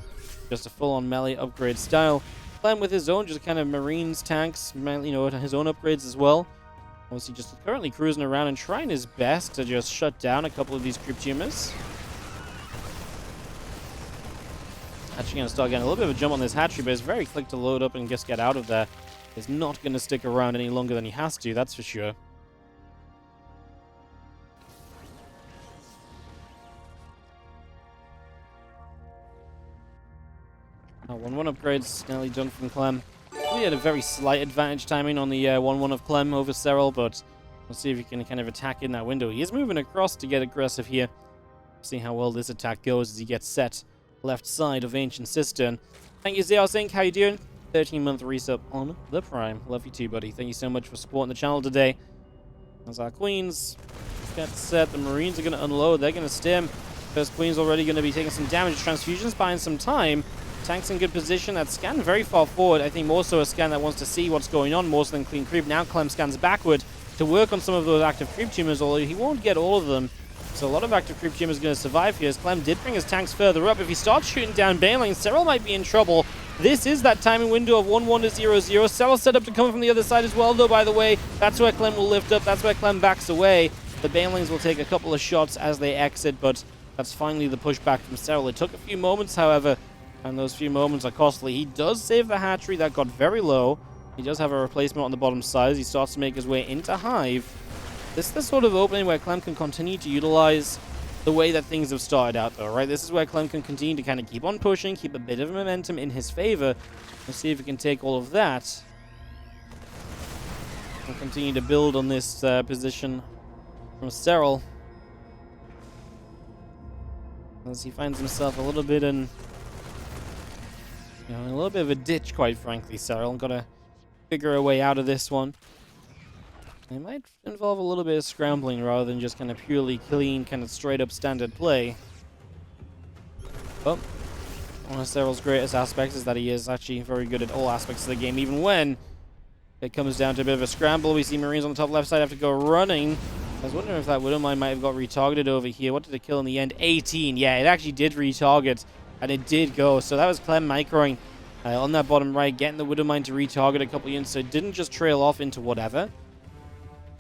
just a full-on melee upgrade style. Clem with his own just kind of Marines tanks, his own upgrades as well. Obviously just currently cruising around and trying his best to just shut down a couple of these creep tumors. Actually going to start getting a little bit of a jump on this hatchery, but it's very quick to load up and just get out of there. He's not going to stick around any longer than he has to, that's for sure. Now 1-1 upgrades nearly done from Clem. We had a very slight advantage timing on the 1-1 of Clem over Serral, but we'll see if he can kind of attack in that window. He is moving across to get aggressive here. See how well this attack goes as he gets set left side of Ancient Cistern. Thank you, ZvT. How you doing? 13-month resub on the Prime. Love you too, buddy. Thank you so much for supporting the channel today. As our Queens get set, the Marines are going to unload. They're going to stim. First Queen's already going to be taking some damage. Transfusions buying some time. Tanks in good position. That scan very far forward. I think more so a scan that wants to see what's going on more so than clean creep. Now Clem scans backward to work on some of those active creep tumors, although he won't get all of them. So a lot of active creep tumors going to survive here as Clem did bring his tanks further up. If he starts shooting down Banelings, Serral might be in trouble. This is that timing window of 1-1 to 0-0. Serral set up to come from the other side as well, though, by the way. That's where Clem will lift up. That's where Clem backs away. The Banelings will take a couple of shots as they exit, but that's finally the pushback from Serral. It took a few moments, however, and those few moments are costly. He does save the hatchery. That got very low. He does have a replacement on the bottom side as he starts to make his way into Hive. This is the sort of opening where Clem can continue to utilize the way that things have started out, though, right? This is where Clem can continue to kind of keep on pushing, keep a bit of momentum in his favor. We'll see if he can take all of that and continue to build on this position from Serral. As he finds himself a little bit in, a little bit of a ditch, quite frankly. Serral got to figure a way out of this one. It might involve a little bit of scrambling rather than just kind of purely clean, kind of straight up standard play. But one of Serral's greatest aspects is that he is actually very good at all aspects of the game, even when it comes down to a bit of a scramble. We see Marines on the top left side have to go running. I was wondering if that Widowmine might have got retargeted over here. What did it kill in the end? 18. Yeah, it actually did retarget, and it did go. So that was Clem microing on that bottom right, getting the Widowmine to retarget a couple units, so it didn't just trail off into whatever.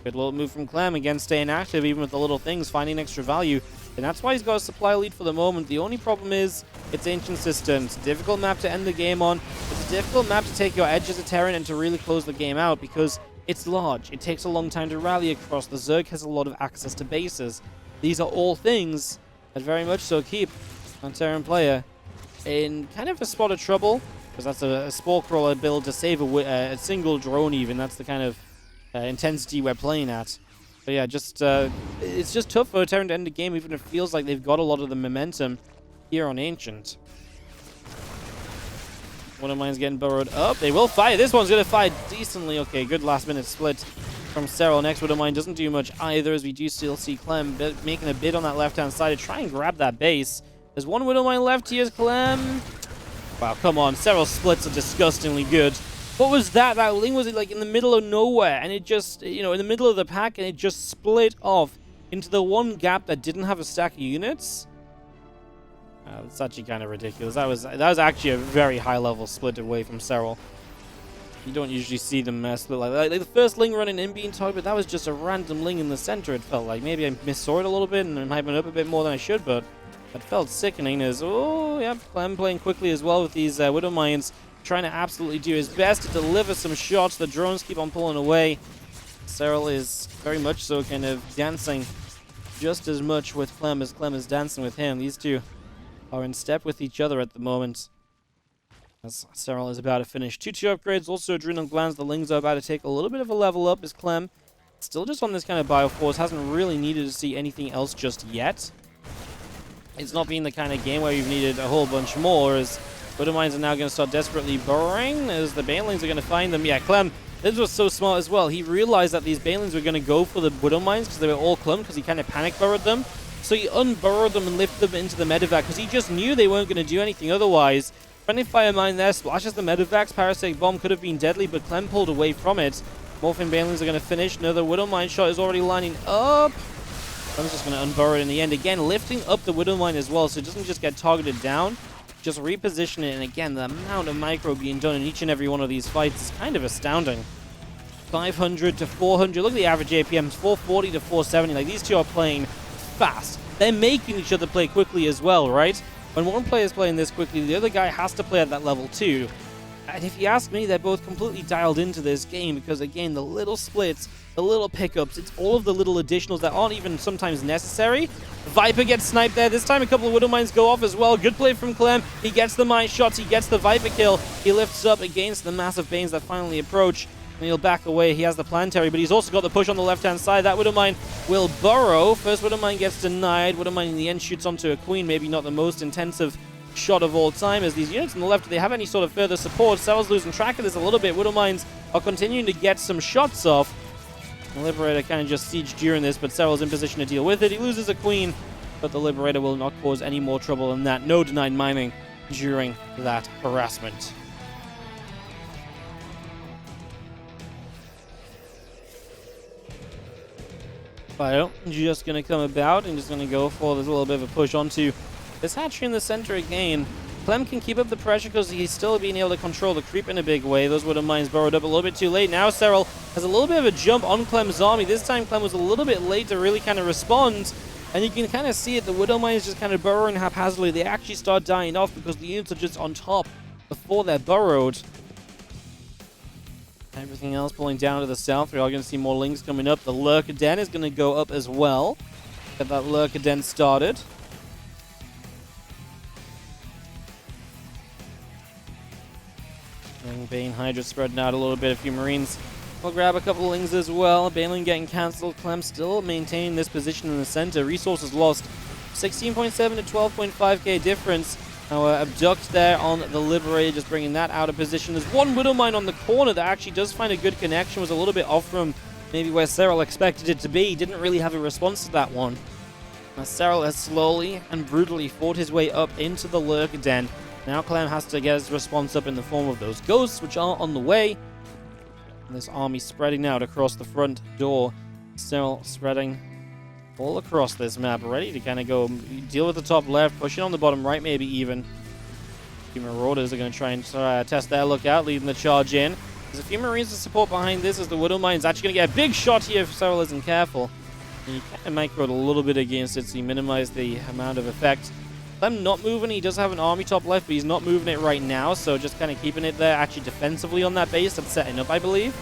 Good little move from Clem, again staying active even with the little things, finding extra value. And that's why he's got a supply lead for the moment. The only problem is it's Ancient Cistern. It's a difficult map to end the game on. It's a difficult map to take your edge as a Terran and to really close the game out because it's large. It takes a long time to rally across. The Zerg has a lot of access to bases. These are all things that very much so keep a Terran player in kind of a spot of trouble, because that's a Spore Crawler build to save a single drone even. That's the kind of intensity we're playing at. But yeah, it's just tough for a Terran to end the game, even if it feels like they've got a lot of the momentum here on Ancient. One of mine's getting burrowed up. They will fire. This one's going to fire decently. Okay, good last minute split from Serral. Next Widow Mine doesn't do much either, as we do still see Clem making a bid on that left-hand side to try and grab that base. There's one Widow Mine left. Here's Clem. Wow, come on. Serral splits are disgustingly good. What was that? That Ling was like in the middle of nowhere, and it just, in the middle of the pack, and it just split off into the one gap that didn't have a stack of units. That's actually kind of ridiculous. That was actually a very high-level split away from Serral. You don't usually see them split like that. Like the first Ling running in being targeted, that was just a random Ling in the center, it felt like. Maybe I missaw it a little bit, and I'm hyping up a bit more than I should, but that felt sickening as, oh, yeah, Clem playing quickly as well with these Widow Mines, trying to absolutely do his best to deliver some shots. The drones keep on pulling away. Serral is very much so kind of dancing just as much with Clem as Clem is dancing with him. These two are in step with each other at the moment, as Serral is about to finish 2-2 upgrades. Also Adrenal Glands, the Lings are about to take a little bit of a level up as Clem still just on this kind of Bioforce, hasn't really needed to see anything else just yet. It's not been the kind of game where you've needed a whole bunch more, as Widow Mines are now going to start desperately burrowing as the Banelings are going to find them. Yeah, Clem, this was so smart as well. He realized that these Banelings were going to go for the Widow Mines because they were all Clem, because he kind of panic burrowed them. So he unburrowed them and lifted them into the medevac because he just knew they weren't going to do anything otherwise. Friendly fire mine there, splashes the Medivacs. Parasitic Bomb could have been deadly, but Clem pulled away from it. Morphin Banelings are going to finish. Another Widow Mine shot is already lining up. Clem's just going to unburrow it in the end. Again, lifting up the Widow Mine as well, so it doesn't just get targeted down. Just reposition it, and again, the amount of micro being done in each and every one of these fights is kind of astounding. 500 to 400. Look at the average APMs, 440 to 470. Like, these two are playing fast. They're making each other play quickly as well, right? When one player is playing this quickly, the other guy has to play at that level too. And if you ask me, they're both completely dialed into this game because, again, the little splits, the little pickups, it's all of the little additionals that aren't even sometimes necessary. Viper gets sniped there. This time a couple of Widow Mines go off as well. Good play from Clem. He gets the mine shots. He gets the Viper kill. He lifts up against the massive Banes that finally approach. And he'll back away. He has the planetary, but he's also got the push on the left-hand side. That Widow Mine will burrow. First Widow Mine gets denied. Widow Mine in the end shoots onto a Queen. Maybe not the most intensive shot of all time, as these units on the left, do they have any sort of further support? Serral's losing track of this a little bit. Widow Mines are continuing to get some shots off. The Liberator kind of just sieged during this, but Serral's in position to deal with it. He loses a Queen, but the Liberator will not cause any more trouble than that. No denied mining during that harassment. Bio just going to come about and just going to go for this little bit of a push onto this hatchery in the center again. Clem can keep up the pressure because he's still being able to control the creep in a big way. Those Widow Mines burrowed up a little bit too late. Now Serral has a little bit of a jump on Clem's army. This time Clem was a little bit late to really kind of respond. And you can kind of see it. The Widow Mines just kind of burrowing haphazardly. They actually start dying off because the units are just on top before they're burrowed. Everything else pulling down to the south. We are going to see more links coming up. The Lurker Den is going to go up as well. Get that Lurker Den started. And Bane Hydra spreading out a little bit. A few Marines will grab a couple of lings as well. Baneling getting cancelled. Clem still maintaining this position in the center. Resources lost. 16.7 to 12.5k difference. Now Abduct there on the Liberator, just bringing that out of position. There's one Widow Mine on the corner that actually does find a good connection. Was a little bit off from maybe where Serral expected it to be. He didn't really have a response to that one. Now Serral has slowly and brutally fought his way up into the Lurker Den. Now Clem has to get his response up in the form of those ghosts, which are on the way. And this army spreading out across the front door. Serral spreading all across this map, ready to kind of go deal with the top left, pushing on the bottom right, maybe even. A few Marauders are going to try and test their lookout, leading the charge in. There's a few Marines to support behind this as the Widow Mine's actually going to get a big shot here if Serral isn't careful. And he kind of microed a little bit against it, so he minimized the amount of effect. Clem not moving. He does have an army top left, but he's not moving it right now, so just kind of keeping it there, actually defensively on that base that's setting up, I believe.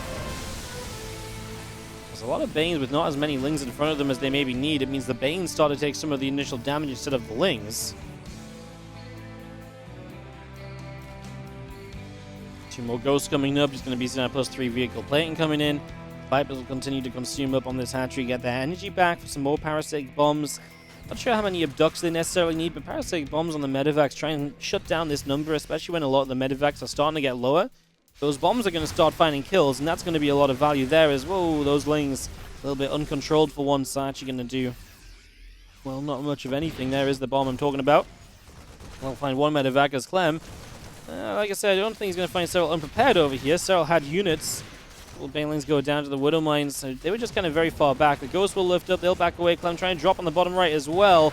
There's a lot of Banes with not as many Lings in front of them as they maybe need. It means the Banes start to take some of the initial damage instead of the Lings. Two more Ghosts coming up. Just going to be seeing a +3 vehicle plating coming in. Vipers will continue to consume up on this hatchery, get their energy back for some more Parasitic Bombs. Not sure how many Abducts they necessarily need, but Parasitic Bombs on the Medivacs try and shut down this number, especially when a lot of the Medivacs are starting to get lower. Those bombs are going to start finding kills, and that's going to be a lot of value there as well. Those Lings, a little bit uncontrolled for once, are actually going to do, well, not much of anything. There is the bomb I'm talking about. I'll find one Medivac as Clem. Like I said, I don't think he's going to find Serral unprepared over here. Serral had units. Well, Banelings go down to the Widow Mines. So they were just kind of very far back. The Ghosts will lift up. They'll back away. Clem try and drop on the bottom right as well.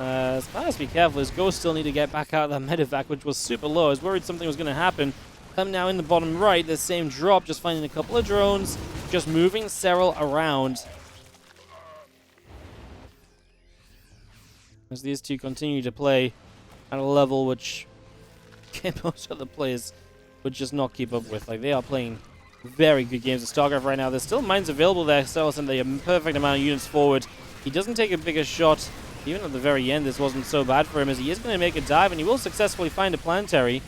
Let's be careful. His Ghosts still need to get back out of that Medivac, which was super low. I was worried something was going to happen. Clem now in the bottom right. The same drop, just finding a couple of drones. Just moving Serral around. As these two continue to play at a level which most other players would just not keep up with. Like, they are playing very good games of StarCraft right now. There's still mines available there. Serral sent the perfect amount of units forward. He doesn't take a bigger shot. Even at the very end, this wasn't so bad for him, as he is going to make a dive, and he will successfully find a planetary.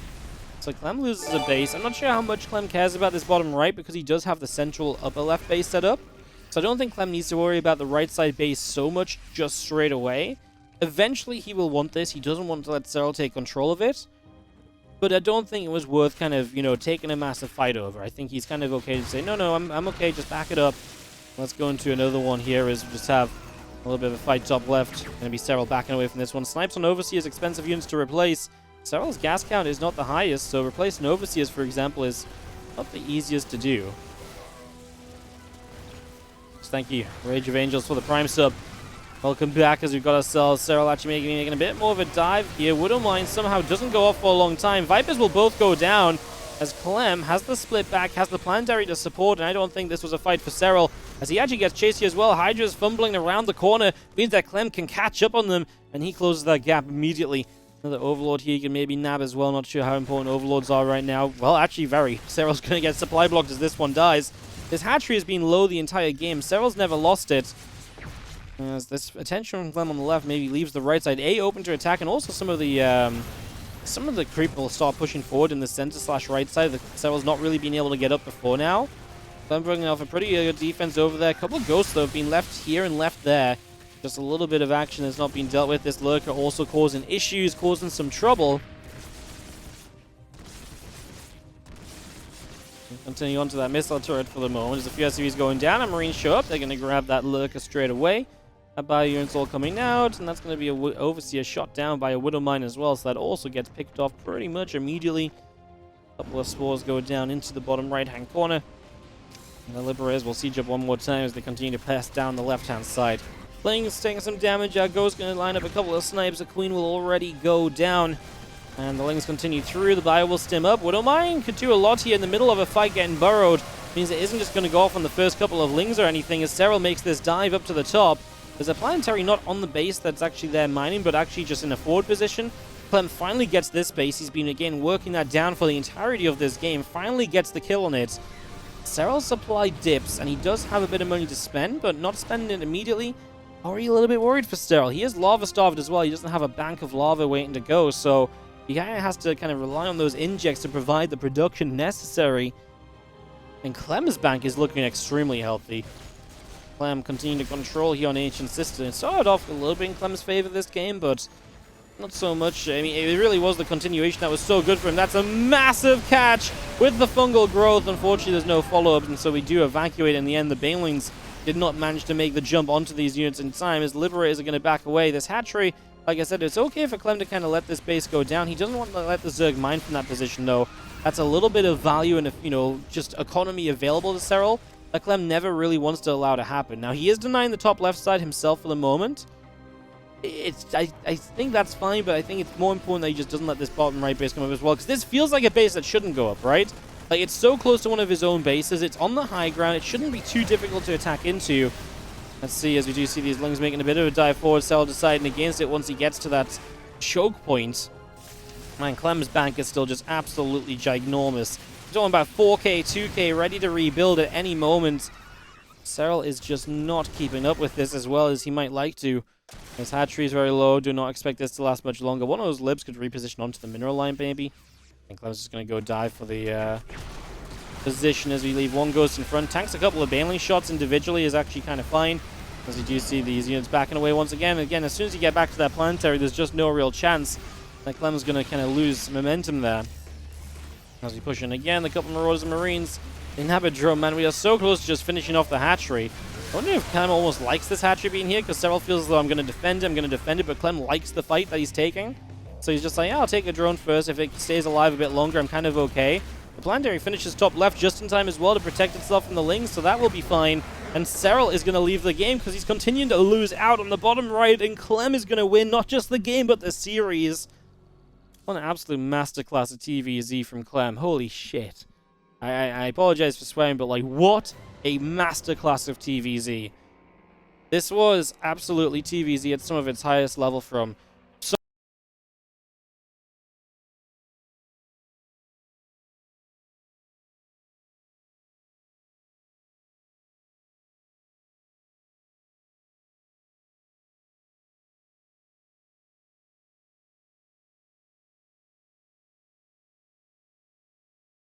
So Clem loses a base. I'm not sure how much Clem cares about this bottom right, because he does have the central upper left base set up. So I don't think Clem needs to worry about the right side base so much just straight away. Eventually he will want this. He doesn't want to let Serral take control of it. But I don't think it was worth kind of, taking a massive fight over. I think he's kind of okay to say, no, I'm okay, just back it up. Let's go into another one here, is just have a little bit of a fight top left. Going to be Serral backing away from this one. Snipes on Overseer's expensive units to replace. Serral's gas count is not the highest, so replacing Overseers, for example, is not the easiest to do. Thank you, Rage of Angels, for the Prime sub. Welcome back, as we've got ourselves Serl actually making a bit more of a dive here. Widowmine somehow doesn't go off for a long time. Vipers will both go down, as Clem has the split back, has the planetary to support, and I don't think this was a fight for Serral, as he actually gets chased here as well. Hydra's fumbling around the corner, means that Clem can catch up on them, and he closes that gap immediately. Another Overlord here you can maybe nab as well. Not sure how important Overlords are right now. Well, actually very. Serral's going to get supply blocked as this one dies. His hatchery has been low the entire game. Serral's never lost it. As this attention from Clem on the left maybe leaves the right side A open to attack, and also some of the creep will start pushing forward in the center/right side. Serral's not really been able to get up before now. Clem bringing off a pretty good defense over there. A couple of ghosts, though, have been left here and left there. Just a little bit of action has not been dealt with. This lurker also causing issues, causing some trouble. Continue on to that missile turret for the moment. As the few SCVs going down and Marines show up, they're going to grab that lurker straight away. That bio unit's all coming out, and that's going to be an Overseer shot down by a Widowmine as well, so that also gets picked off pretty much immediately. A couple of spores go down into the bottom right-hand corner. And the Liberators will siege up one more time as they continue to pass down the left-hand side. Ling's taking some damage. Ghost going to line up a couple of snipes. The Queen will already go down. And the Lings continue through. The bio will stim up. Widowmine could do a lot here in the middle of a fight getting burrowed. Means it isn't just going to go off on the first couple of Lings or anything, as Serral makes this dive up to the top. There's a planetary not on the base that's actually there mining, but actually just in a forward position. Clem finally gets this base. He's been, again, working that down for the entirety of this game. Finally gets the kill on it. Serral's supply dips, and he does have a bit of money to spend, but not spending it immediately. Are you a little bit worried for Serral? He is lava starved as well. He doesn't have a bank of lava waiting to go, so he has to kind of rely on those injects to provide the production necessary. And Clem's bank is looking extremely healthy. Clem continuing to control here on Ancient Sister. It started off a little bit in Clem's favor this game, but not so much. I mean, it really was the continuation that was so good for him. That's a massive catch with the fungal growth. Unfortunately, there's no follow-up, and so we do evacuate in the end. The Banelings did not manage to make the jump onto these units in time, as Liberators are going to back away. This hatchery, like I said, it's okay for Clem to kind of let this base go down. He doesn't want to let the Zerg mine from that position, though. That's a little bit of value and, just economy available to Serral that Clem never really wants to allow to happen. Now, he is denying the top left side himself for the moment. I think that's fine, but I think it's more important that he just doesn't let this bottom right base come up as well, because this feels like a base that shouldn't go up, right? Like, it's so close to one of his own bases. It's on the high ground. It shouldn't be too difficult to attack into. Let's see, as we do see these Lings making a bit of a dive forward. Serral deciding against it once he gets to that choke point. Man, Clem's bank is still just absolutely ginormous. He's talking about 4K, 2K, ready to rebuild at any moment. Serral is just not keeping up with this as well as he might like to. His hatchery is very low. Do not expect this to last much longer. One of those libs could reposition onto the mineral line, maybe. I think Clem's just going to go dive for the position as we leave one ghost in front. Tanks a couple of Baneling shots individually is actually kind of fine. As you do see these units backing away once again. Again, as soon as you get back to that planetary, there's just no real chance that Clem's going to kind of lose momentum there. As we push in again, a couple of Marauders and Marines inhabit drone. Man, we are so close to just finishing off the hatchery. I wonder if Clem almost likes this hatchery being here, because Serral feels as though I'm going to defend it, but Clem likes the fight that he's taking. So he's just like, yeah, I'll take the drone first. If it stays alive a bit longer, I'm kind of okay. The planetary finishes top left just in time as well to protect itself from the Lings, so that will be fine. And Serral is going to leave the game because he's continuing to lose out on the bottom right, and Clem is going to win not just the game, but the series. What an absolute masterclass of TVZ from Clem. Holy shit. I apologize for swearing, but like, what a masterclass of TVZ. This was absolutely TVZ at some of its highest level from